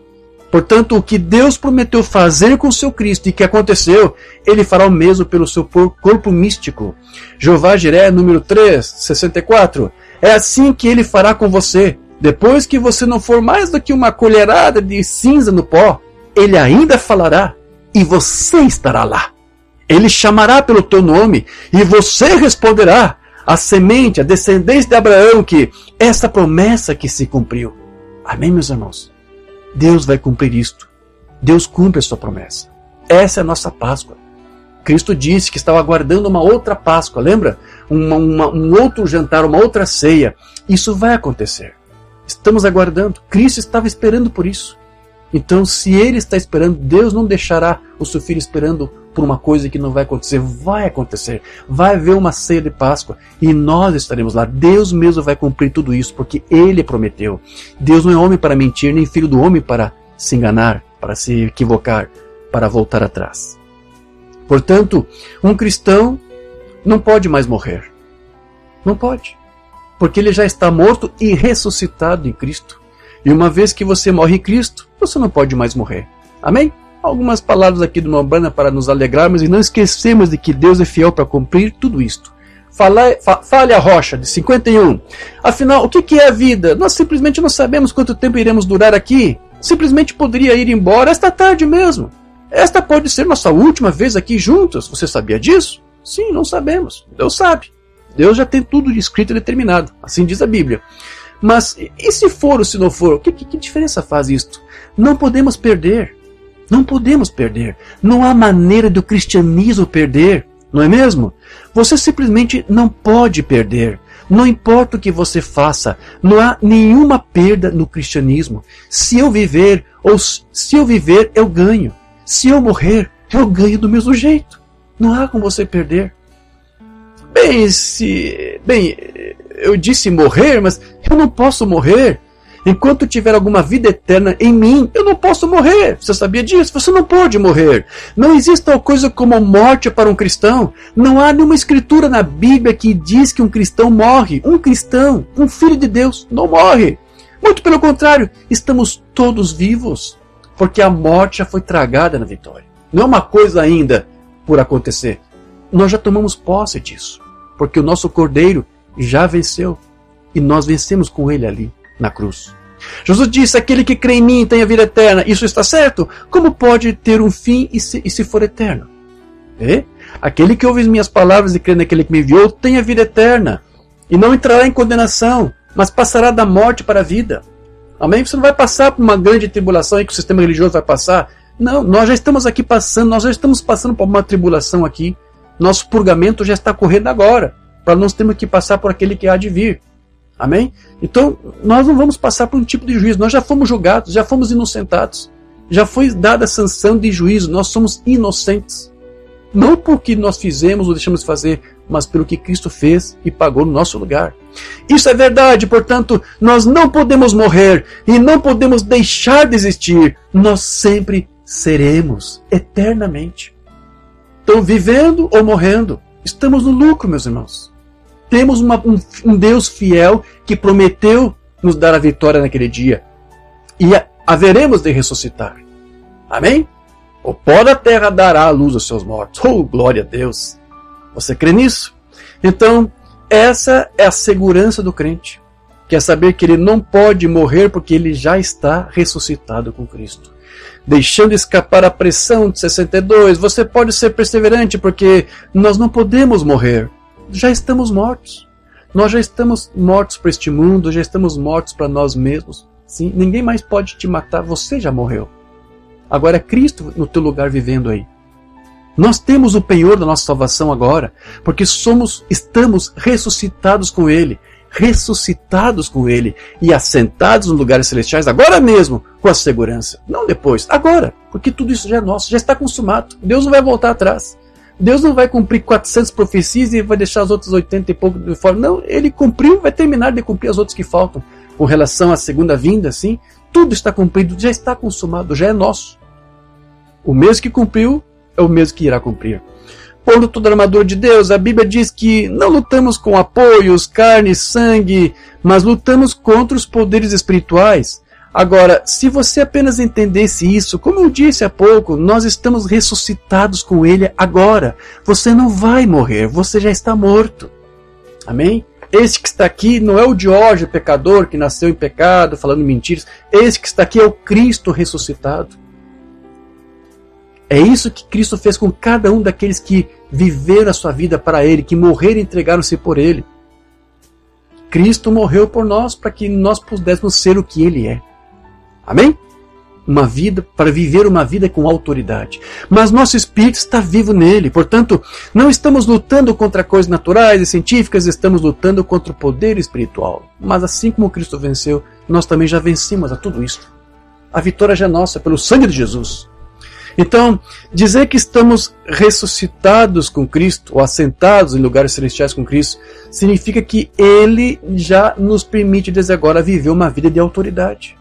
Portanto, o que Deus prometeu fazer com o seu Cristo e que aconteceu, Ele fará o mesmo pelo seu corpo místico. Jeová Jiré, número 3, 64. É assim que Ele fará com você. Depois que você não for mais do que uma colherada de cinza no pó, Ele ainda falará e você estará lá. Ele chamará pelo teu nome e você responderá, a semente, a descendência de Abraão, que essa promessa que se cumpriu. Amém, meus irmãos? Deus vai cumprir isto. Deus cumpre a sua promessa. Essa é a nossa Páscoa. Cristo disse que estava aguardando uma outra Páscoa, lembra? Um outro jantar, uma outra ceia. Isso vai acontecer. Estamos aguardando. Cristo estava esperando por isso. Então, se Ele está esperando, Deus não deixará o seu Filho esperando por uma coisa que não vai acontecer. Vai acontecer. Vai haver uma ceia de Páscoa e nós estaremos lá. Deus mesmo vai cumprir tudo isso, porque Ele prometeu. Deus não é homem para mentir, nem filho do homem para se enganar, para se equivocar, para voltar atrás. Portanto, um cristão não pode mais morrer. Não pode. porque ele já está morto e ressuscitado em Cristo. E uma vez que você morre em Cristo, você não pode mais morrer. Amém? Algumas palavras aqui do irmão Branham para nos alegrarmos e não esquecemos de que Deus é fiel para cumprir tudo isto. Fale a rocha, de 51. Afinal, o que é a vida? Nós simplesmente não sabemos quanto tempo iremos durar aqui. Simplesmente poderia ir embora esta tarde mesmo. Esta pode ser nossa última vez aqui juntos. Você sabia disso? Sim, não sabemos. Deus sabe. Deus já tem tudo escrito e determinado. Assim diz a Bíblia. Mas, e se for ou se não for? Que diferença faz isto? Não podemos perder. Não podemos perder. Não há maneira do cristianismo perder. Não é mesmo? Você simplesmente não pode perder. Não importa o que você faça. Não há nenhuma perda no cristianismo. Se eu viver, eu ganho. Se eu morrer, eu ganho do mesmo jeito. Não há como você perder. Bem, eu disse morrer, mas eu não posso morrer. Enquanto tiver alguma vida eterna em mim, eu não posso morrer. Você sabia disso? Você não pode morrer. Não existe tal coisa como morte para um cristão. Não há nenhuma escritura na Bíblia que diz que um cristão morre. Um cristão, um filho de Deus, não morre. Muito pelo contrário, estamos todos vivos, porque a morte já foi tragada na vitória. Não é uma coisa ainda por acontecer. Nós já tomamos posse disso, porque o nosso Cordeiro já venceu, e nós vencemos com ele ali na cruz. Jesus disse: aquele que crê em mim tem a vida eterna. Isso está certo? Como pode ter um fim e se for eterno? Aquele que ouve as minhas palavras e crê naquele que me enviou tem a vida eterna, e não entrará em condenação, mas passará da morte para a vida. Amém? Você não vai passar por uma grande tribulação aí que o sistema religioso vai passar. Não, nós já estamos aqui passando, nós já estamos passando por uma tribulação aqui. Nosso purgamento já está correndo agora, para nós termos que passar por aquele que há de vir. Amém? Então, nós não vamos passar por um tipo de juízo. Nós já fomos julgados, já fomos inocentados. Já foi dada a sanção de juízo. Nós somos inocentes. Não porque nós fizemos ou deixamos de fazer, mas pelo que Cristo fez e pagou no nosso lugar. Isso é verdade, portanto, nós não podemos morrer e não podemos deixar de existir. Nós sempre seremos, eternamente. Então, vivendo ou morrendo, estamos no lucro, meus irmãos. Temos um Deus fiel que prometeu nos dar a vitória naquele dia. E haveremos de ressuscitar. Amém? O pó da terra dará a luz aos seus mortos. Oh, glória a Deus! Você crê nisso? Então, essa é a segurança do crente. Que é saber que ele não pode morrer porque ele já está ressuscitado com Cristo. Deixando escapar a pressão de 62, você pode ser perseverante porque nós não podemos morrer. Já estamos mortos. Nós já estamos mortos para este mundo, já estamos mortos para nós mesmos. Sim, ninguém mais pode te matar, você já morreu. Agora é Cristo no teu lugar vivendo aí. Nós temos o penhor da nossa salvação agora, porque estamos ressuscitados com Ele, e assentados nos lugares celestiais agora mesmo, com a segurança. Não depois, agora, porque tudo isso já é nosso, já está consumado. Deus não vai voltar atrás. Deus não vai cumprir 400 profecias e vai deixar as outras 80 e pouco de fora. Não, Ele cumpriu, vai terminar de cumprir as outras que faltam. Com relação à segunda vinda, assim, tudo está cumprido, já está consumado, já é nosso. O mesmo que cumpriu é o mesmo que irá cumprir. Pondo toda a armadura de Deus, a Bíblia diz que não lutamos com apoios, carne, sangue, mas lutamos contra os poderes espirituais. Agora, se você apenas entendesse isso, como eu disse há pouco, nós estamos ressuscitados com Ele agora. Você não vai morrer, você já está morto. Amém? Este que está aqui não é o Diógenes, pecador, que nasceu em pecado, falando mentiras. Este que está aqui é o Cristo ressuscitado. É isso que Cristo fez com cada um daqueles que viveram a sua vida para Ele, que morreram e entregaram-se por Ele. Cristo morreu por nós para que nós pudéssemos ser o que Ele é. Amém? Uma vida, para viver uma vida com autoridade. Mas nosso espírito está vivo nele. Portanto, não estamos lutando contra coisas naturais e científicas, estamos lutando contra o poder espiritual. Mas assim como Cristo venceu, nós também já vencemos a tudo isso. A vitória já é nossa, pelo sangue de Jesus. Então, dizer que estamos ressuscitados com Cristo, ou assentados em lugares celestiais com Cristo, significa que Ele já nos permite desde agora viver uma vida de autoridade.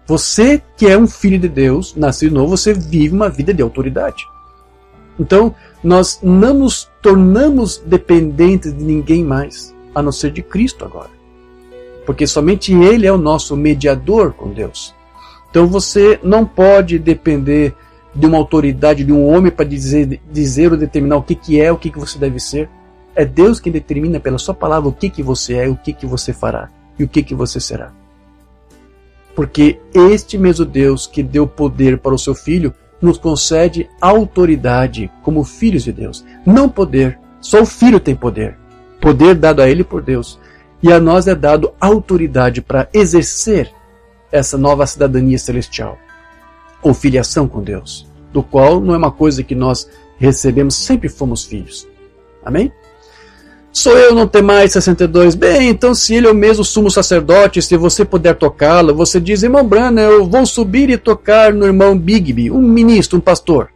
Você que é um filho de Deus, nascido novo, você vive uma vida de autoridade. Então, nós não nos tornamos dependentes de ninguém mais, a não ser de Cristo agora. porque somente Ele é o nosso mediador com Deus. Então você não pode depender de uma autoridade, de um homem para dizer ou determinar o que é, o que você deve ser. É Deus quem determina pela sua palavra o que você é, o que você fará e o que você será. Porque este mesmo Deus que deu poder para o seu Filho nos concede autoridade como filhos de Deus. Não poder, só o Filho tem poder. Poder dado a Ele por Deus. E a nós é dado autoridade para exercer essa nova cidadania celestial. Ou filiação com Deus. Do qual não é uma coisa que nós recebemos, sempre fomos filhos. Amém? Sou eu, não tem mais 62. Bem, então se ele é o mesmo sumo sacerdote, se você puder tocá-lo, você diz, irmão Branham, eu vou subir e tocar no irmão Bigby, um ministro, um pastor.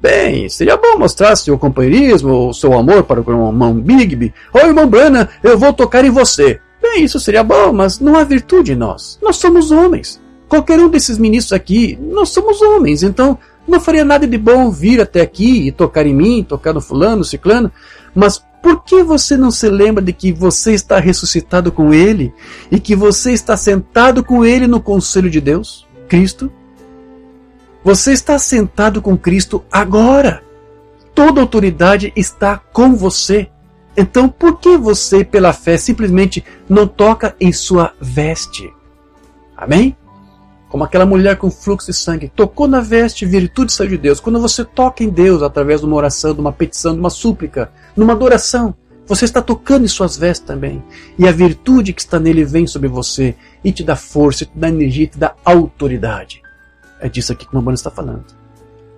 Bem, seria bom mostrar seu companheirismo, seu amor para o irmão Bigby. Ô irmão Branham, eu vou tocar em você. Bem, isso seria bom, mas não há virtude em nós. Nós somos homens. Qualquer um desses ministros aqui, nós somos homens, então não faria nada de bom vir até aqui e tocar em mim, tocar no fulano, ciclano, mas por que você não se lembra de que você está ressuscitado com Ele e que você está sentado com Ele no conselho de Deus, Cristo? Você está sentado com Cristo agora. Toda autoridade está com você. Então por que você, pela fé, simplesmente não toca em sua veste? Amém? Como aquela mulher com fluxo de sangue, tocou na veste, virtude saiu de Deus. Quando você toca em Deus através de uma oração, de uma petição, de uma súplica, numa adoração, você está tocando em suas vestes também. E a virtude que está nele vem sobre você e te dá força, te dá energia, te dá autoridade. É disso aqui que o Mambana está falando.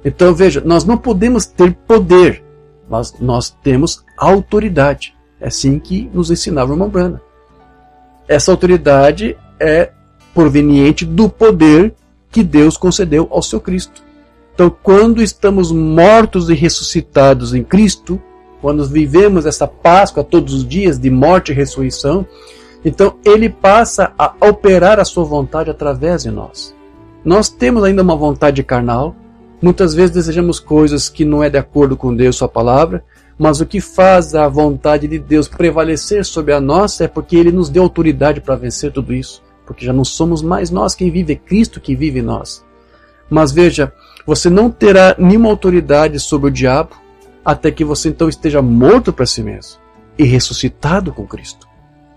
Então veja, nós não podemos ter poder, mas nós temos autoridade. É assim que nos ensinava o Mambana. Essa autoridade é proveniente do poder que Deus concedeu ao seu Cristo. Então, quando estamos mortos e ressuscitados em Cristo, quando vivemos essa Páscoa todos os dias de morte e ressurreição, então Ele passa a operar a sua vontade através de nós. Nós temos ainda uma vontade carnal, muitas vezes desejamos coisas que não é de acordo com Deus, sua palavra, mas o que faz a vontade de Deus prevalecer sobre a nossa é porque Ele nos deu autoridade para vencer tudo isso. Porque já não somos mais nós quem vive, é Cristo que vive em nós. Mas veja, você não terá nenhuma autoridade sobre o diabo até que você então esteja morto para si mesmo e ressuscitado com Cristo.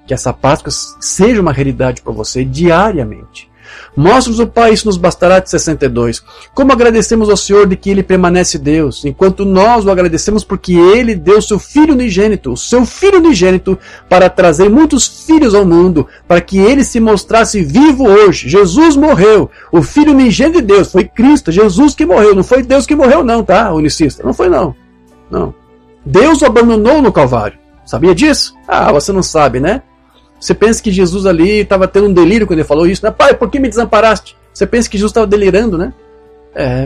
Que essa Páscoa seja uma realidade para você diariamente. Mostra-nos o Pai, isso nos bastará, de 62. Como agradecemos ao Senhor de que Ele permanece Deus, enquanto nós o agradecemos porque Ele deu seu Filho unigênito, o seu Filho unigênito, para trazer muitos filhos ao mundo, para que Ele se mostrasse vivo hoje. Jesus morreu, o Filho unigênito de Deus, foi Cristo, Jesus que morreu, não foi Deus que morreu não, tá, unicista? Não foi não. Não. Deus o abandonou no Calvário. Sabia disso? Ah, você não sabe, né? Você pensa que Jesus ali estava tendo um delírio quando ele falou isso, né? Pai, por que me desamparaste? Você pensa que Jesus estava delirando, né?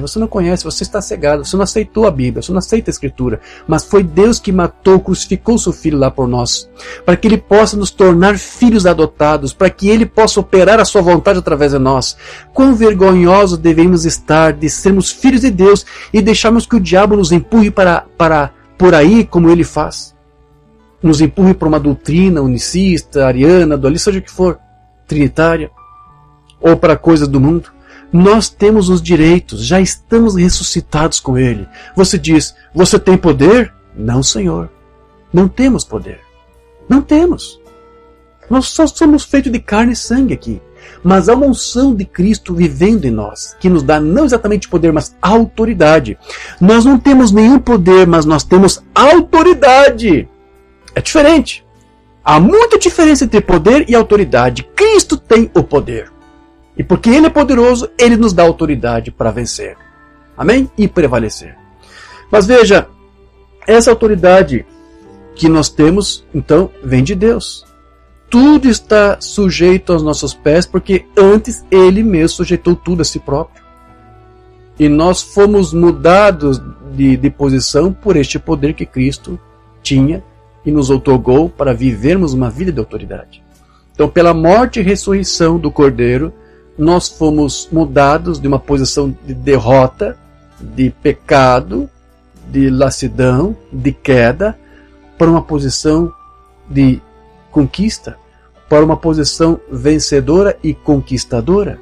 Você não conhece, você está cegado, você não aceitou a Bíblia, você não aceita a Escritura. Mas foi Deus que matou, crucificou seu Filho lá por nós, para que Ele possa nos tornar filhos adotados, para que Ele possa operar a sua vontade através de nós. Quão vergonhosos devemos estar de sermos filhos de Deus e deixarmos que o diabo nos empurre para por aí como ele faz. Nos empurre para uma doutrina unicista, ariana, dualista, seja o que for, trinitária, ou para coisas do mundo. Nós temos os direitos, já estamos ressuscitados com Ele. Você diz, você tem poder? Não, Senhor. Não temos poder. Não temos. Nós só somos feitos de carne e sangue aqui. Mas há uma unção de Cristo vivendo em nós, que nos dá não exatamente poder, mas autoridade. Nós não temos nenhum poder, mas nós temos autoridade. É diferente. Há muita diferença entre poder e autoridade. Cristo tem o poder. E porque Ele é poderoso, Ele nos dá autoridade para vencer. Amém? E prevalecer. Mas veja, essa autoridade que nós temos, então, vem de Deus. Tudo está sujeito aos nossos pés, porque antes Ele mesmo sujeitou tudo a si próprio. E nós fomos mudados de posição por este poder que Cristo tinha e nos outorgou para vivermos uma vida de autoridade. Então, pela morte e ressurreição do Cordeiro, nós fomos mudados de uma posição de derrota, de pecado, de lassidão, de queda, para uma posição de conquista, para uma posição vencedora e conquistadora.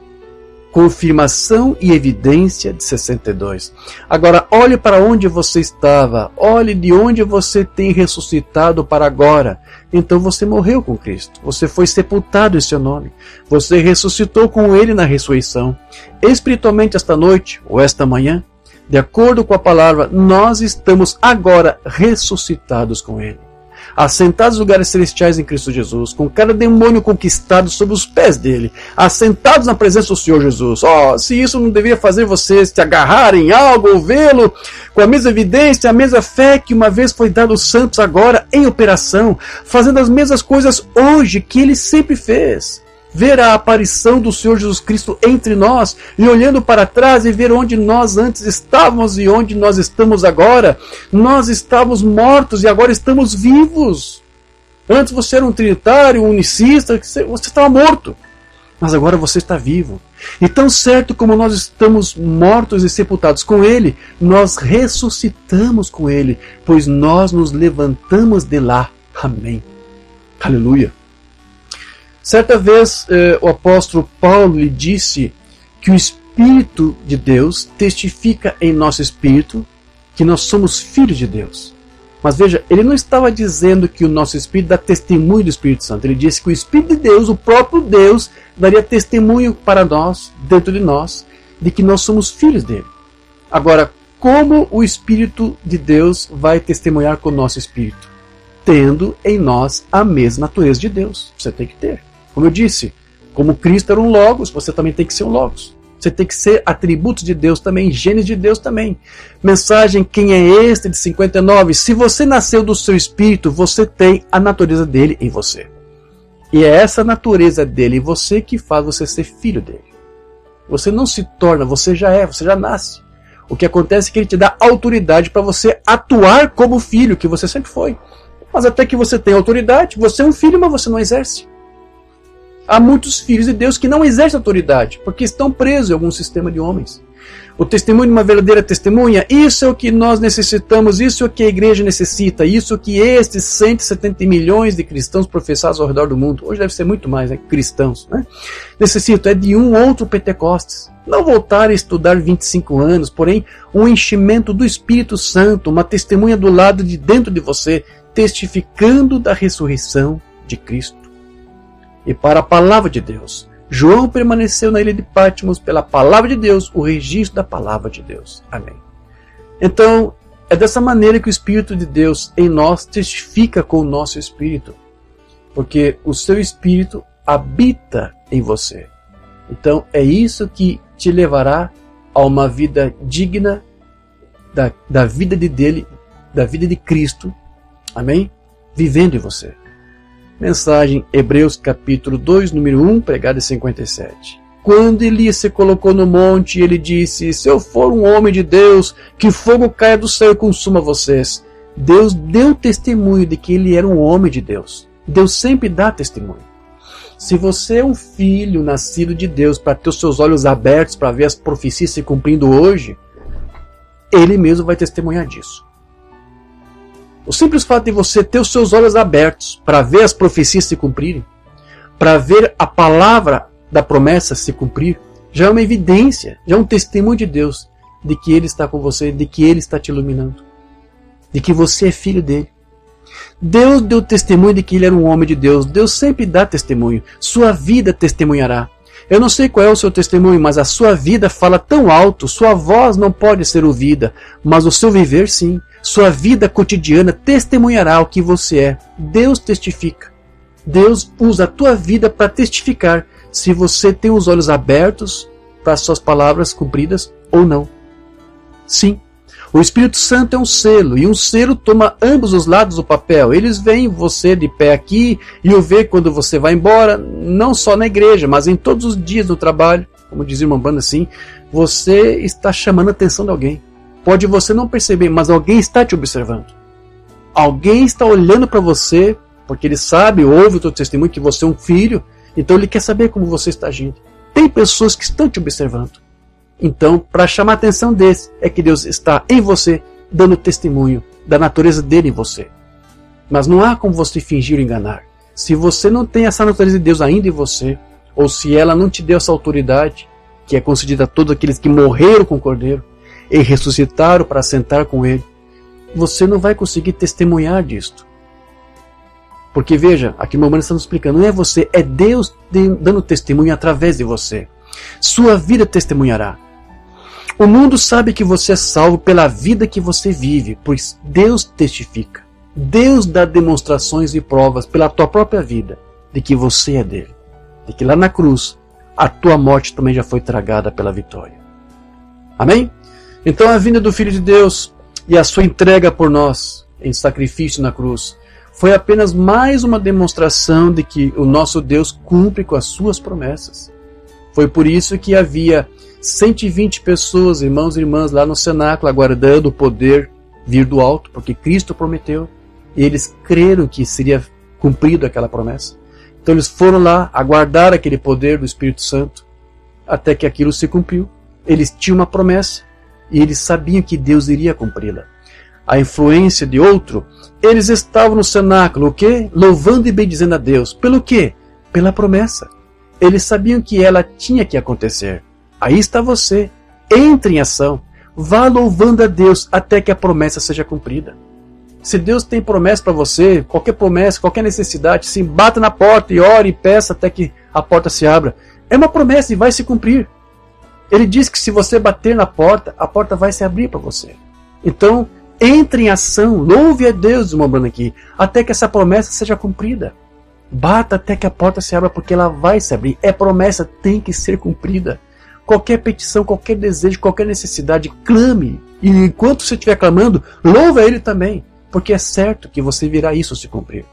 Confirmação e evidência de 62. Agora, olhe para onde você estava, olhe de onde você tem ressuscitado para agora. Então você morreu com Cristo, você foi sepultado em seu nome, você ressuscitou com Ele na ressurreição. Espiritualmente esta noite, ou esta manhã, de acordo com a palavra, nós estamos agora ressuscitados com Ele, assentados nos lugares celestiais em Cristo Jesus, com cada demônio conquistado sob os pés dele, assentados na presença do Senhor Jesus. Se isso não deveria fazer vocês se agarrarem em algo ou vê-lo com a mesma evidência, a mesma fé que uma vez foi dado aos santos, agora em operação, fazendo as mesmas coisas hoje que ele sempre fez. Ver a aparição do Senhor Jesus Cristo entre nós e olhando para trás e ver onde nós antes estávamos e onde nós estamos agora. Nós estávamos mortos e agora estamos vivos. Antes você era um trinitário, um unicista, você estava morto. Mas agora você está vivo. E tão certo como nós estamos mortos e sepultados com Ele, nós ressuscitamos com Ele, pois nós nos levantamos de lá. Amém. Aleluia. Certa vez o apóstolo Paulo lhe disse que o Espírito de Deus testifica em nosso espírito que nós somos filhos de Deus. Mas veja, ele não estava dizendo que o nosso espírito dá testemunho do Espírito Santo. Ele disse que o Espírito de Deus, o próprio Deus, daria testemunho para nós, dentro de nós, de que nós somos filhos dele. Agora, como o Espírito de Deus vai testemunhar com o nosso espírito? Tendo em nós a mesma natureza de Deus. Você tem que ter. Como eu disse, como Cristo era um Logos, você também tem que ser um Logos. Você tem que ser atributos de Deus também, genes de Deus também. Mensagem, quem é este de 59? Se você nasceu do seu espírito, você tem a natureza dele em você. E é essa natureza dele em você que faz você ser filho dele. Você não se torna, você já nasce. O que acontece é que ele te dá autoridade para você atuar como filho, que você sempre foi. Mas até que você tem autoridade, você é um filho, mas você não exerce. Há muitos filhos de Deus que não exercem autoridade, porque estão presos em algum sistema de homens. O testemunho de uma verdadeira testemunha, isso é o que nós necessitamos, isso é o que a igreja necessita, isso é o que estes 170 milhões de cristãos professados ao redor do mundo, hoje deve ser muito mais, cristãos, necessitam, é de um outro Pentecostes. Não voltar a estudar 25 anos, porém um enchimento do Espírito Santo, uma testemunha do lado de dentro de você, testificando da ressurreição de Cristo. E para a palavra de Deus, João permaneceu na ilha de Patmos pela palavra de Deus, o registro da palavra de Deus. Amém. Então, é dessa maneira que o Espírito de Deus em nós testifica com o nosso espírito, porque o seu espírito habita em você. Então, é isso que te levará a uma vida digna da vida dele, da vida de Cristo. Amém? Vivendo em você. Mensagem Hebreus capítulo 2, número 1, pregada em 57. Quando Elias se colocou no monte, ele disse: se eu for um homem de Deus, que fogo caia do céu e consuma vocês. Deus deu testemunho de que ele era um homem de Deus. Deus sempre dá testemunho. Se você é um filho nascido de Deus, para ter os seus olhos abertos para ver as profecias se cumprindo hoje, ele mesmo vai testemunhar disso. O simples fato de você ter os seus olhos abertos para ver as profecias se cumprirem, para ver a palavra da promessa se cumprir, já é uma evidência, já é um testemunho de Deus, de que Ele está com você, de que Ele está te iluminando, de que você é filho dele. Deus deu testemunho de que Ele era um homem de Deus. Deus sempre dá testemunho. Sua vida testemunhará. Eu não sei qual é o seu testemunho, mas a sua vida fala tão alto, sua voz não pode ser ouvida, mas o seu viver sim. Sua vida cotidiana testemunhará o que você é. Deus testifica. Deus usa a tua vida para testificar se você tem os olhos abertos para as suas palavras cumpridas ou não. Sim. O Espírito Santo é um selo, e um selo toma ambos os lados do papel. Eles veem você de pé aqui e o vê quando você vai embora, não só na igreja, mas em todos os dias no trabalho. Como dizia uma banda assim, você está chamando a atenção de alguém. Pode você não perceber, mas alguém está te observando. Alguém está olhando para você, porque ele sabe, ouve o teu testemunho, que você é um filho, então ele quer saber como você está agindo. Tem pessoas que estão te observando. Então, para chamar a atenção desse, é que Deus está em você, dando testemunho da natureza dele em você. Mas não há como você fingir ou enganar. Se você não tem essa natureza de Deus ainda em você, ou se ela não te deu essa autoridade, que é concedida a todos aqueles que morreram com o Cordeiro e ressuscitaram para sentar com Ele, você não vai conseguir testemunhar disto. Porque veja, aqui o Romano está nos explicando, não é você, é Deus dando testemunho através de você. Sua vida testemunhará. O mundo sabe que você é salvo pela vida que você vive, pois Deus testifica. Deus dá demonstrações e provas pela tua própria vida de que você é dele. De que lá na cruz, a tua morte também já foi tragada pela vitória. Amém? Então a vinda do Filho de Deus e a sua entrega por nós em sacrifício na cruz foi apenas mais uma demonstração de que o nosso Deus cumpre com as suas promessas. Foi por isso que havia 120 pessoas, irmãos e irmãs, lá no cenáculo, aguardando o poder vir do alto, porque Cristo prometeu, e eles creram que seria cumprido aquela promessa. Então eles foram lá aguardar aquele poder do Espírito Santo, até que aquilo se cumpriu. Eles tinham uma promessa, e eles sabiam que Deus iria cumpri-la. A influência de outro, eles estavam no cenáculo, o quê? Louvando e bendizendo a Deus. Pelo quê? Pela promessa. Eles sabiam que ela tinha que acontecer. Aí está você. Entre em ação. Vá louvando a Deus até que a promessa seja cumprida. Se Deus tem promessa para você, qualquer promessa, qualquer necessidade, se bata na porta e ore e peça até que a porta se abra. É uma promessa e vai se cumprir. Ele diz que se você bater na porta, a porta vai se abrir para você. Então, entre em ação, louve a Deus, irmão Bruno aqui, até que essa promessa seja cumprida. Bata até que a porta se abra, porque ela vai se abrir. É promessa, tem que ser cumprida. Qualquer petição, qualquer desejo, qualquer necessidade, clame. E enquanto você estiver clamando, louve a Ele também, porque é certo que você virá isso se cumprir.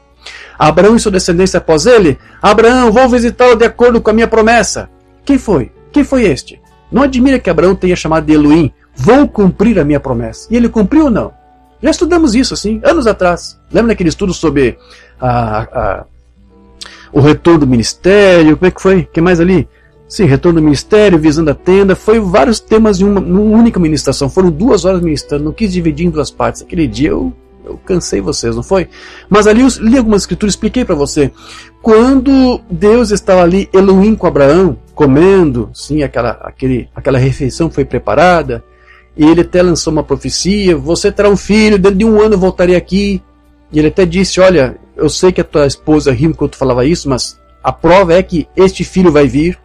Abraão e sua descendência após ele, Abraão, vou visitá-lo de acordo com a minha promessa. Quem foi? Quem foi este? Não admira que Abraão tenha chamado de Elohim, vou cumprir a minha promessa. E ele cumpriu ou não? Já estudamos isso, assim, anos atrás. Lembra daquele estudo sobre o retorno do ministério? Como é que foi? O que mais ali? Sim, retorno do ministério, visando a tenda. Foi vários temas em uma única ministração. Foram 2 horas ministrando, não quis dividir em 2 partes. Aquele dia eu cansei vocês, não foi? Mas ali eu li algumas escrituras, expliquei para você. Quando Deus estava ali, Elohim com Abraão, comendo, sim, aquela refeição foi preparada, e ele até lançou uma profecia, você terá um filho, dentro de 1 ano eu voltarei aqui. E ele até disse, olha, eu sei que a tua esposa riu enquanto tu falava isso, mas a prova é que este filho vai vir,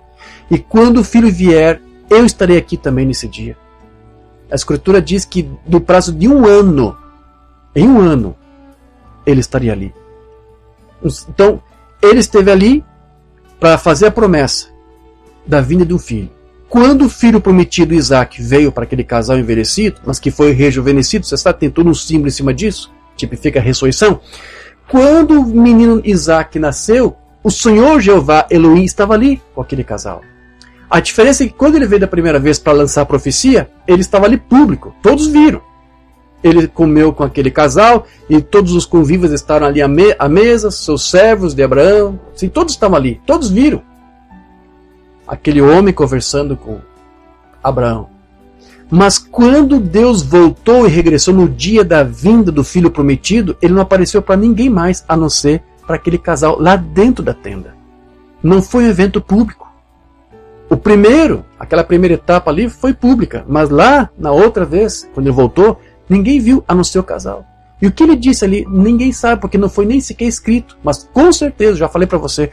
e quando o filho vier, eu estarei aqui também nesse dia. A escritura diz que no prazo de 1 ano, em 1 ano, ele estaria ali. Então, ele esteve ali para fazer a promessa da vinda de um filho. Quando o filho prometido, Isaac, veio para aquele casal envelhecido, mas que foi rejuvenescido, você sabe, tem todo um símbolo em cima disso, tipifica a ressurreição. Quando o menino Isaac nasceu, o Senhor Jeová, Elohim, estava ali com aquele casal. A diferença é que quando ele veio da primeira vez para lançar a profecia, ele estava ali público, todos viram. Ele comeu com aquele casal e todos os convívios estavam ali à mesa, seus servos de Abraão, assim, todos estavam ali, todos viram aquele homem conversando com Abraão. Mas quando Deus voltou e regressou no dia da vinda do filho prometido, ele não apareceu para ninguém mais, a não ser para aquele casal lá dentro da tenda. Não foi um evento público. Aquela primeira etapa ali foi pública, mas lá, na outra vez, quando ele voltou, ninguém viu, a não ser o casal. E o que ele disse ali, ninguém sabe, porque não foi nem sequer escrito. Mas com certeza, já falei para você,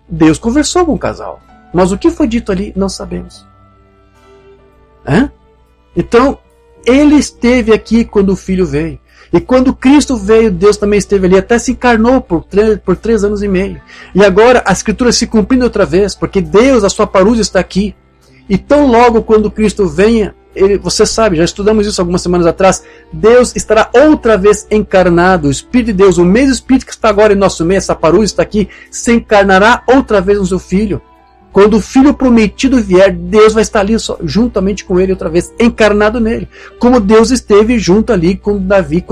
Deus conversou com o casal. Mas o que foi dito ali, não sabemos. Então, ele esteve aqui quando o filho veio. E quando Cristo veio, Deus também esteve ali, até se encarnou por 3 anos e meio. E agora a Escritura se cumprindo outra vez, porque Deus, a sua parousia está aqui. E tão logo quando Cristo venha, você sabe, já estudamos isso algumas semanas atrás, Deus estará outra vez encarnado. O Espírito de Deus, o mesmo Espírito que está agora em nosso meio, essa parousia está aqui, se encarnará outra vez no seu Filho. Quando o Filho prometido vier, Deus vai estar ali juntamente com ele outra vez, encarnado nele. Como Deus esteve junto ali com Davi,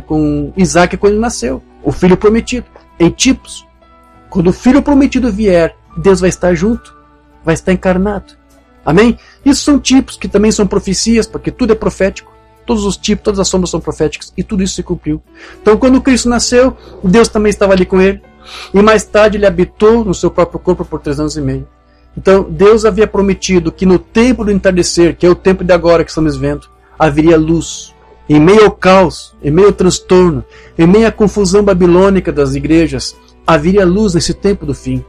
com Isaac quando ele nasceu. O Filho prometido, em tipos. Quando o Filho prometido vier, Deus vai estar junto, vai estar encarnado. Amém? Isso são tipos que também são profecias, porque tudo é profético. Todos os tipos, todas as sombras são proféticas, e tudo isso se cumpriu. Então quando Cristo nasceu, Deus também estava ali com ele. E mais tarde ele habitou no seu próprio corpo por 3 anos e meio. Então Deus havia prometido que no tempo do entardecer, que é o tempo de agora que estamos vendo, haveria luz. Em meio ao caos, em meio ao transtorno, em meio à confusão babilônica das igrejas, haveria luz nesse tempo do fim.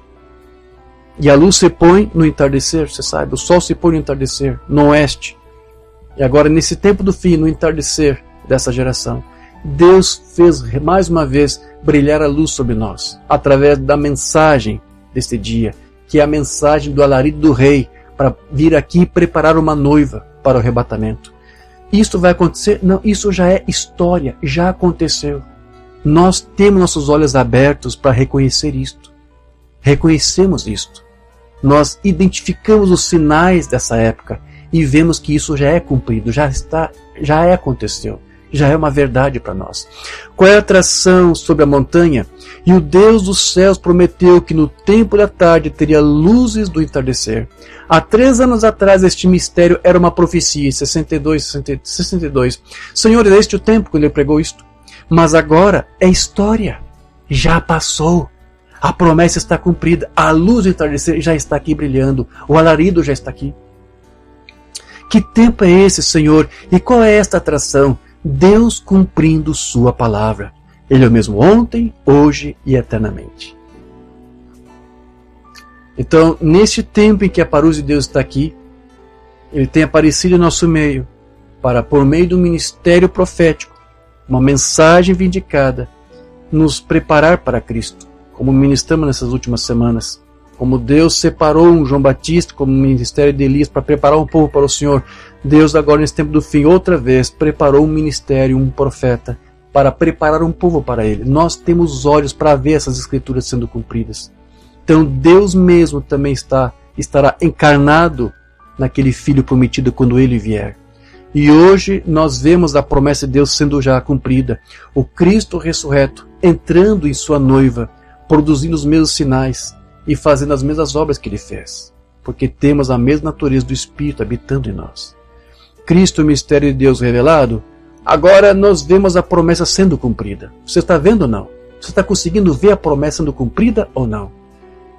E a luz se põe no entardecer, você sabe, o sol se põe no entardecer, no oeste. E agora, nesse tempo do fim, no entardecer dessa geração, Deus fez mais uma vez brilhar a luz sobre nós, através da mensagem deste dia, que é a mensagem do alarido do rei, para vir aqui preparar uma noiva para o arrebatamento. Isto vai acontecer? Não, isso já é história, já aconteceu. Nós temos nossos olhos abertos para reconhecer isto. Reconhecemos isto. Nós identificamos os sinais dessa época e vemos que isso já é cumprido, já aconteceu, já é uma verdade para nós. Qual é a atração sobre a montanha? E o Deus dos céus prometeu que no tempo da tarde teria luzes do entardecer. Há 3 anos atrás este mistério era uma profecia, 62. Senhor, é este o tempo quando ele pregou isto? Mas agora é história, já passou. A promessa está cumprida, a luz do entardecer já está aqui brilhando, o alarido já está aqui. Que tempo é esse, Senhor? E qual é esta atração? Deus cumprindo sua palavra. Ele é o mesmo ontem, hoje e eternamente. Então, neste tempo em que a parousia de Deus está aqui, Ele tem aparecido em nosso meio, para, por meio do ministério profético, uma mensagem vindicada, nos preparar para Cristo. Como ministramos nessas últimas semanas, como Deus separou um João Batista, como o ministério de Elias, para preparar um povo para o Senhor, Deus agora nesse tempo do fim, outra vez, preparou um ministério, um profeta, para preparar um povo para Ele. Nós temos olhos para ver essas escrituras sendo cumpridas. Então Deus mesmo também estará encarnado naquele Filho prometido quando Ele vier. E hoje nós vemos a promessa de Deus sendo já cumprida. O Cristo ressurreto entrando em sua noiva, produzindo os mesmos sinais e fazendo as mesmas obras que Ele fez, porque temos a mesma natureza do Espírito habitando em nós. Cristo, o mistério de Deus revelado, agora nós vemos a promessa sendo cumprida. Você está vendo ou não? Você está conseguindo ver a promessa sendo cumprida ou não?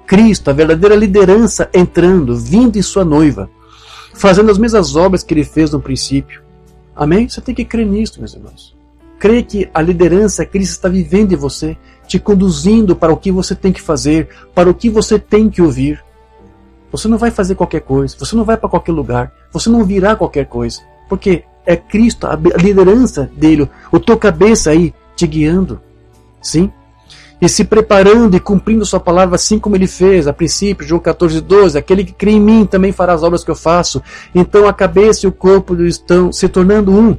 Cristo, a verdadeira liderança, entrando, vindo em sua noiva, fazendo as mesmas obras que Ele fez no princípio. Amém? Você tem que crer nisso, meus irmãos. Crer que a liderança, Cristo está vivendo em você, te conduzindo para o que você tem que fazer, para o que você tem que ouvir. Você não vai fazer qualquer coisa, você não vai para qualquer lugar, você não virá qualquer coisa, porque é Cristo, a liderança dele, o teu cabeça aí, te guiando. Sim? E se preparando e cumprindo sua palavra assim como Ele fez, a princípio, João 14:12, aquele que crê em mim também fará as obras que eu faço. Então a cabeça e o corpo estão se tornando um,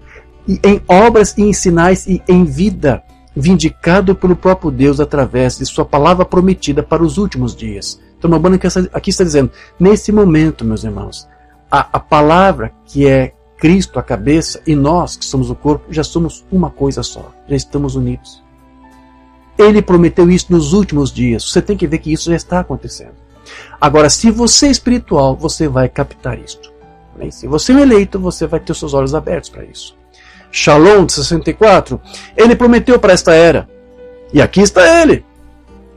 e em obras e em sinais e em vida, vindicado pelo próprio Deus através de sua palavra prometida para os últimos dias. Então Mabanha aqui está dizendo, nesse momento, meus irmãos, a palavra que é Cristo, a cabeça, e nós que somos o corpo, já somos uma coisa só, já estamos unidos. Ele prometeu isso nos últimos dias, você tem que ver que isso já está acontecendo. Agora, se você é espiritual, você vai captar isto. Se você é um eleito, você vai ter os seus olhos abertos para isso. Shalom, de 64, Ele prometeu para esta era. E aqui está Ele.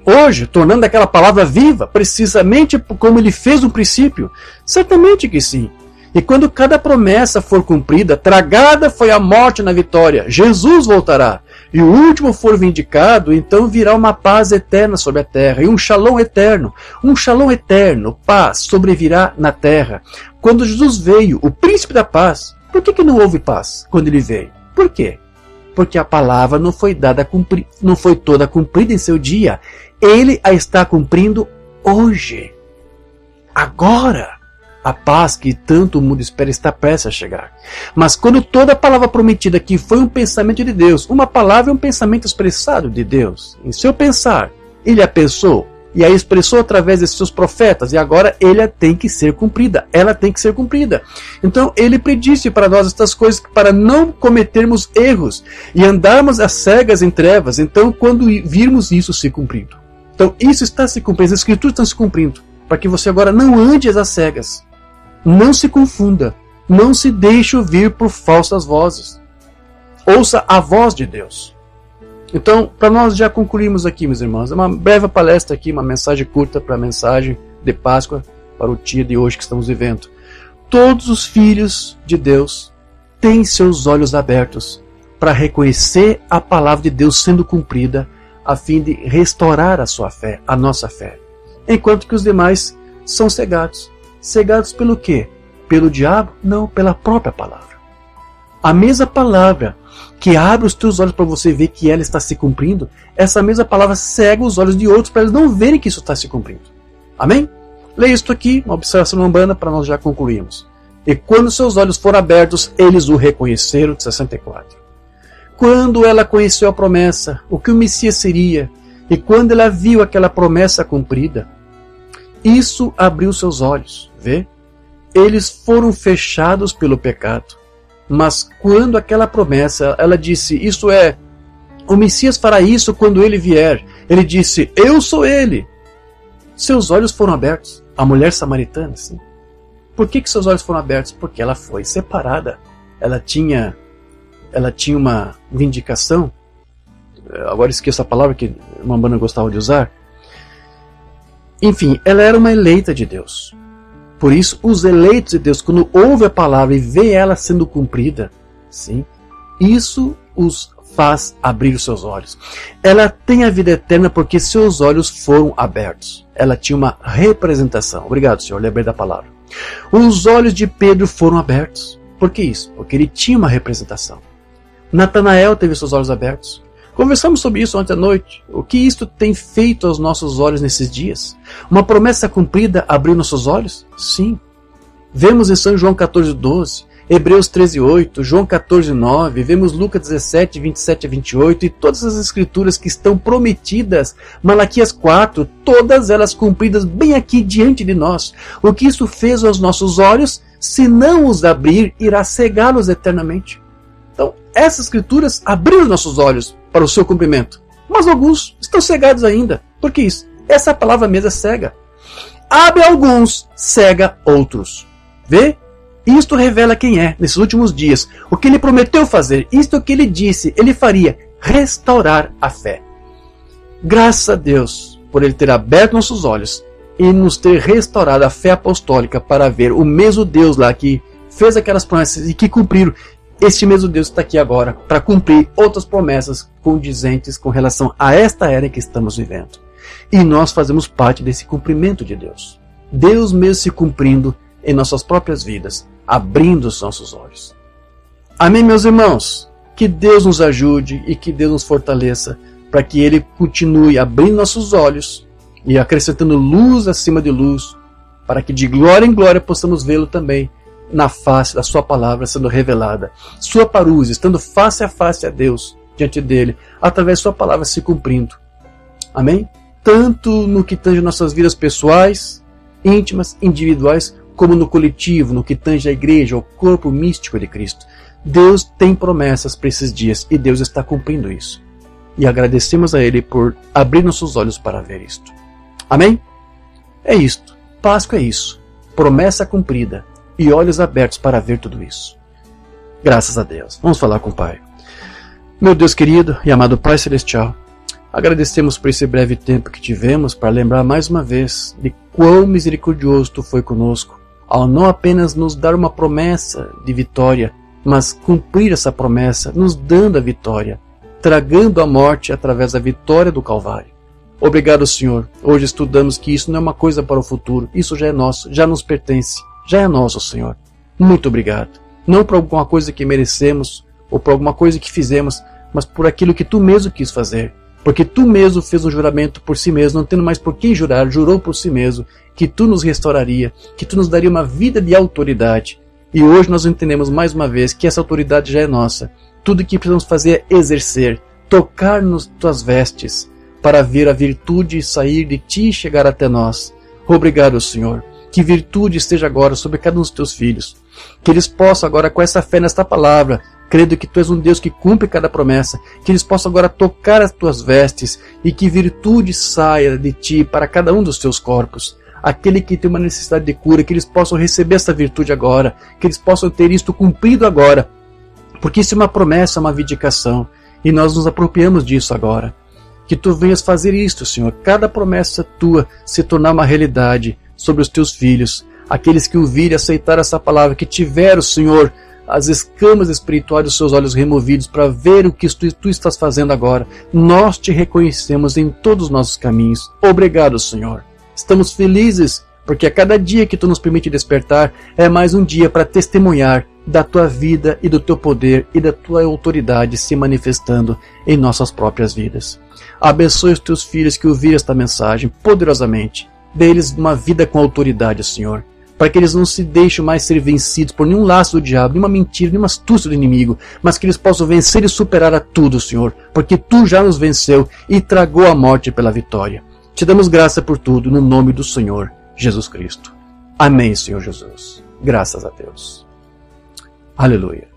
Hoje, tornando aquela palavra viva, precisamente como Ele fez no princípio. Certamente que sim. E quando cada promessa for cumprida, tragada foi a morte na vitória. Jesus voltará. E o último for vindicado, então virá uma paz eterna sobre a terra. E um shalom eterno, paz, sobrevirá na terra. Quando Jesus veio, o príncipe da paz, por que não houve paz quando Ele veio? Por quê? Porque a palavra não foi toda cumprida em seu dia. Ele a está cumprindo hoje. Agora. A paz que tanto o mundo espera está prestes a chegar. Mas quando toda a palavra prometida que foi um pensamento de Deus, uma palavra é um pensamento expressado de Deus. Em seu pensar, Ele a pensou e a expressou através de seus profetas, e agora ela tem que ser cumprida. Ela tem que ser cumprida. Então Ele predisse para nós estas coisas para não cometermos erros e andarmos às cegas em trevas. Então, quando virmos isso se cumprindo. Então, isso está se cumprindo, as Escrituras estão se cumprindo, para que você agora não ande às cegas. Não se confunda, não se deixe ouvir por falsas vozes. Ouça a voz de Deus. Então, para nós já concluirmos aqui, meus irmãos, é uma breve palestra aqui, uma mensagem curta para a mensagem de Páscoa, para o dia de hoje que estamos vivendo. Todos os filhos de Deus têm seus olhos abertos para reconhecer a palavra de Deus sendo cumprida, a fim de restaurar a sua fé, a nossa fé. Enquanto que os demais são cegados. Cegados pelo quê? Pelo diabo? Não, pela própria palavra. A mesma palavra que abre os teus olhos para você ver que ela está se cumprindo, essa mesma palavra cega os olhos de outros para eles não verem que isso está se cumprindo. Amém? Leia isto aqui, uma observação umbanda, para nós já concluirmos. E quando seus olhos foram abertos, eles o reconheceram, de 64. Quando ela conheceu a promessa, o que o Messias seria, e quando ela viu aquela promessa cumprida, isso abriu seus olhos, vê? Eles foram fechados pelo pecado. Mas quando aquela promessa, ela disse, isso é, o Messias fará isso quando ele vier. Ele disse, eu sou ele. Seus olhos foram abertos. A mulher samaritana, sim. Por que seus olhos foram abertos? Porque ela foi separada. Ela tinha uma vindicação. Agora esqueço a palavra que o Umbanda gostava de usar. Enfim, ela era uma eleita de Deus. Por isso, os eleitos de Deus, quando ouvem a palavra e vê ela sendo cumprida, sim, isso os faz abrir os seus olhos. Ela tem a vida eterna porque seus olhos foram abertos. Ela tinha uma representação. Obrigado, Senhor, lembrei da palavra. Os olhos de Pedro foram abertos. Por que isso? Porque ele tinha uma representação. Natanael teve seus olhos abertos. Conversamos sobre isso ontem à noite. O que isto tem feito aos nossos olhos nesses dias? Uma promessa cumprida abriu nossos olhos? Sim. Vemos em São João 14:12, Hebreus 13:8, João 14:9, vemos Lucas 17, 27 a 28 e todas as escrituras que estão prometidas, Malaquias 4, todas elas cumpridas bem aqui diante de nós. O que isso fez aos nossos olhos, se não os abrir, irá cegá-los eternamente. Então, essas escrituras abriram nossos olhos para o seu cumprimento. Mas alguns estão cegados ainda. Por que isso? Essa palavra mesmo é cega. Abre alguns, cega outros. Vê? Isto revela quem é nesses últimos dias. O que ele prometeu fazer, isto é o que ele disse, ele faria, restaurar a fé. Graças a Deus por ele ter aberto nossos olhos e nos ter restaurado a fé apostólica para ver o mesmo Deus lá que fez aquelas promessas e que cumpriram. Este mesmo Deus está aqui agora para cumprir outras promessas condizentes com relação a esta era em que estamos vivendo. E nós fazemos parte desse cumprimento de Deus. Deus mesmo se cumprindo em nossas próprias vidas, abrindo os nossos olhos. Amém, meus irmãos? Que Deus nos ajude e que Deus nos fortaleça para que Ele continue abrindo nossos olhos e acrescentando luz acima de luz, para que de glória em glória possamos vê-lo também na face da sua palavra sendo revelada, sua parúzia, estando face a face a Deus, diante dele, através da sua palavra se cumprindo. Amém? Tanto no que tange nossas vidas pessoais, íntimas, individuais, como no coletivo, no que tange a igreja, o corpo místico de Cristo. Deus tem promessas para esses dias e Deus está cumprindo isso. E agradecemos a Ele por abrir nossos olhos para ver isto. Amém? É isto. Páscoa é isso. Promessa cumprida. E olhos abertos para ver tudo isso. Graças a Deus. Vamos falar com o Pai. Meu Deus querido e amado Pai Celestial, agradecemos por esse breve tempo que tivemos para lembrar mais uma vez de quão misericordioso Tu foi conosco, ao não apenas nos dar uma promessa de vitória, mas cumprir essa promessa, nos dando a vitória, tragando a morte através da vitória do Calvário. Obrigado, Senhor. Hoje estudamos que isso não é uma coisa para o futuro, isso já é nosso, já nos pertence. Já é nosso, Senhor. Muito obrigado. Não por alguma coisa que merecemos, ou por alguma coisa que fizemos, mas por aquilo que Tu mesmo quis fazer. Porque Tu mesmo fez um juramento por si mesmo, não tendo mais por quem jurar, jurou por si mesmo, que Tu nos restauraria, que Tu nos daria uma vida de autoridade. E hoje nós entendemos mais uma vez que essa autoridade já é nossa. Tudo o que precisamos fazer é exercer, tocar nas Tuas vestes, para ver a virtude sair de Ti e chegar até nós. Obrigado, Senhor. Que virtude esteja agora sobre cada um dos Teus filhos. Que eles possam agora, com essa fé nesta palavra, crendo que Tu és um Deus que cumpre cada promessa, que eles possam agora tocar as Tuas vestes e que virtude saia de Ti para cada um dos Teus corpos. Aquele que tem uma necessidade de cura, que eles possam receber essa virtude agora, que eles possam ter isto cumprido agora. Porque isso é uma promessa, uma vindicação. E nós nos apropriamos disso agora. Que Tu venhas fazer isto, Senhor. Cada promessa Tua se tornar uma realidade sobre os Teus filhos. Aqueles que ouvirem e aceitar essa palavra, que tiveram, Senhor, as escamas espirituais dos seus olhos removidos para ver o que Tu estás fazendo agora. Nós Te reconhecemos em todos os nossos caminhos. Obrigado, Senhor. Estamos felizes porque a cada dia que Tu nos permite despertar é mais um dia para testemunhar da Tua vida e do Teu poder e da Tua autoridade se manifestando em nossas próprias vidas. Abençoe os Teus filhos que ouviram esta mensagem poderosamente. Dê-lhes uma vida com autoridade, Senhor, para que eles não se deixem mais ser vencidos por nenhum laço do diabo, nenhuma mentira, nenhuma astúcia do inimigo, mas que eles possam vencer e superar a tudo, Senhor, porque Tu já nos venceu e tragou a morte pela vitória. Te damos graça por tudo, no nome do Senhor Jesus Cristo. Amém, Senhor Jesus. Graças a Deus. Aleluia.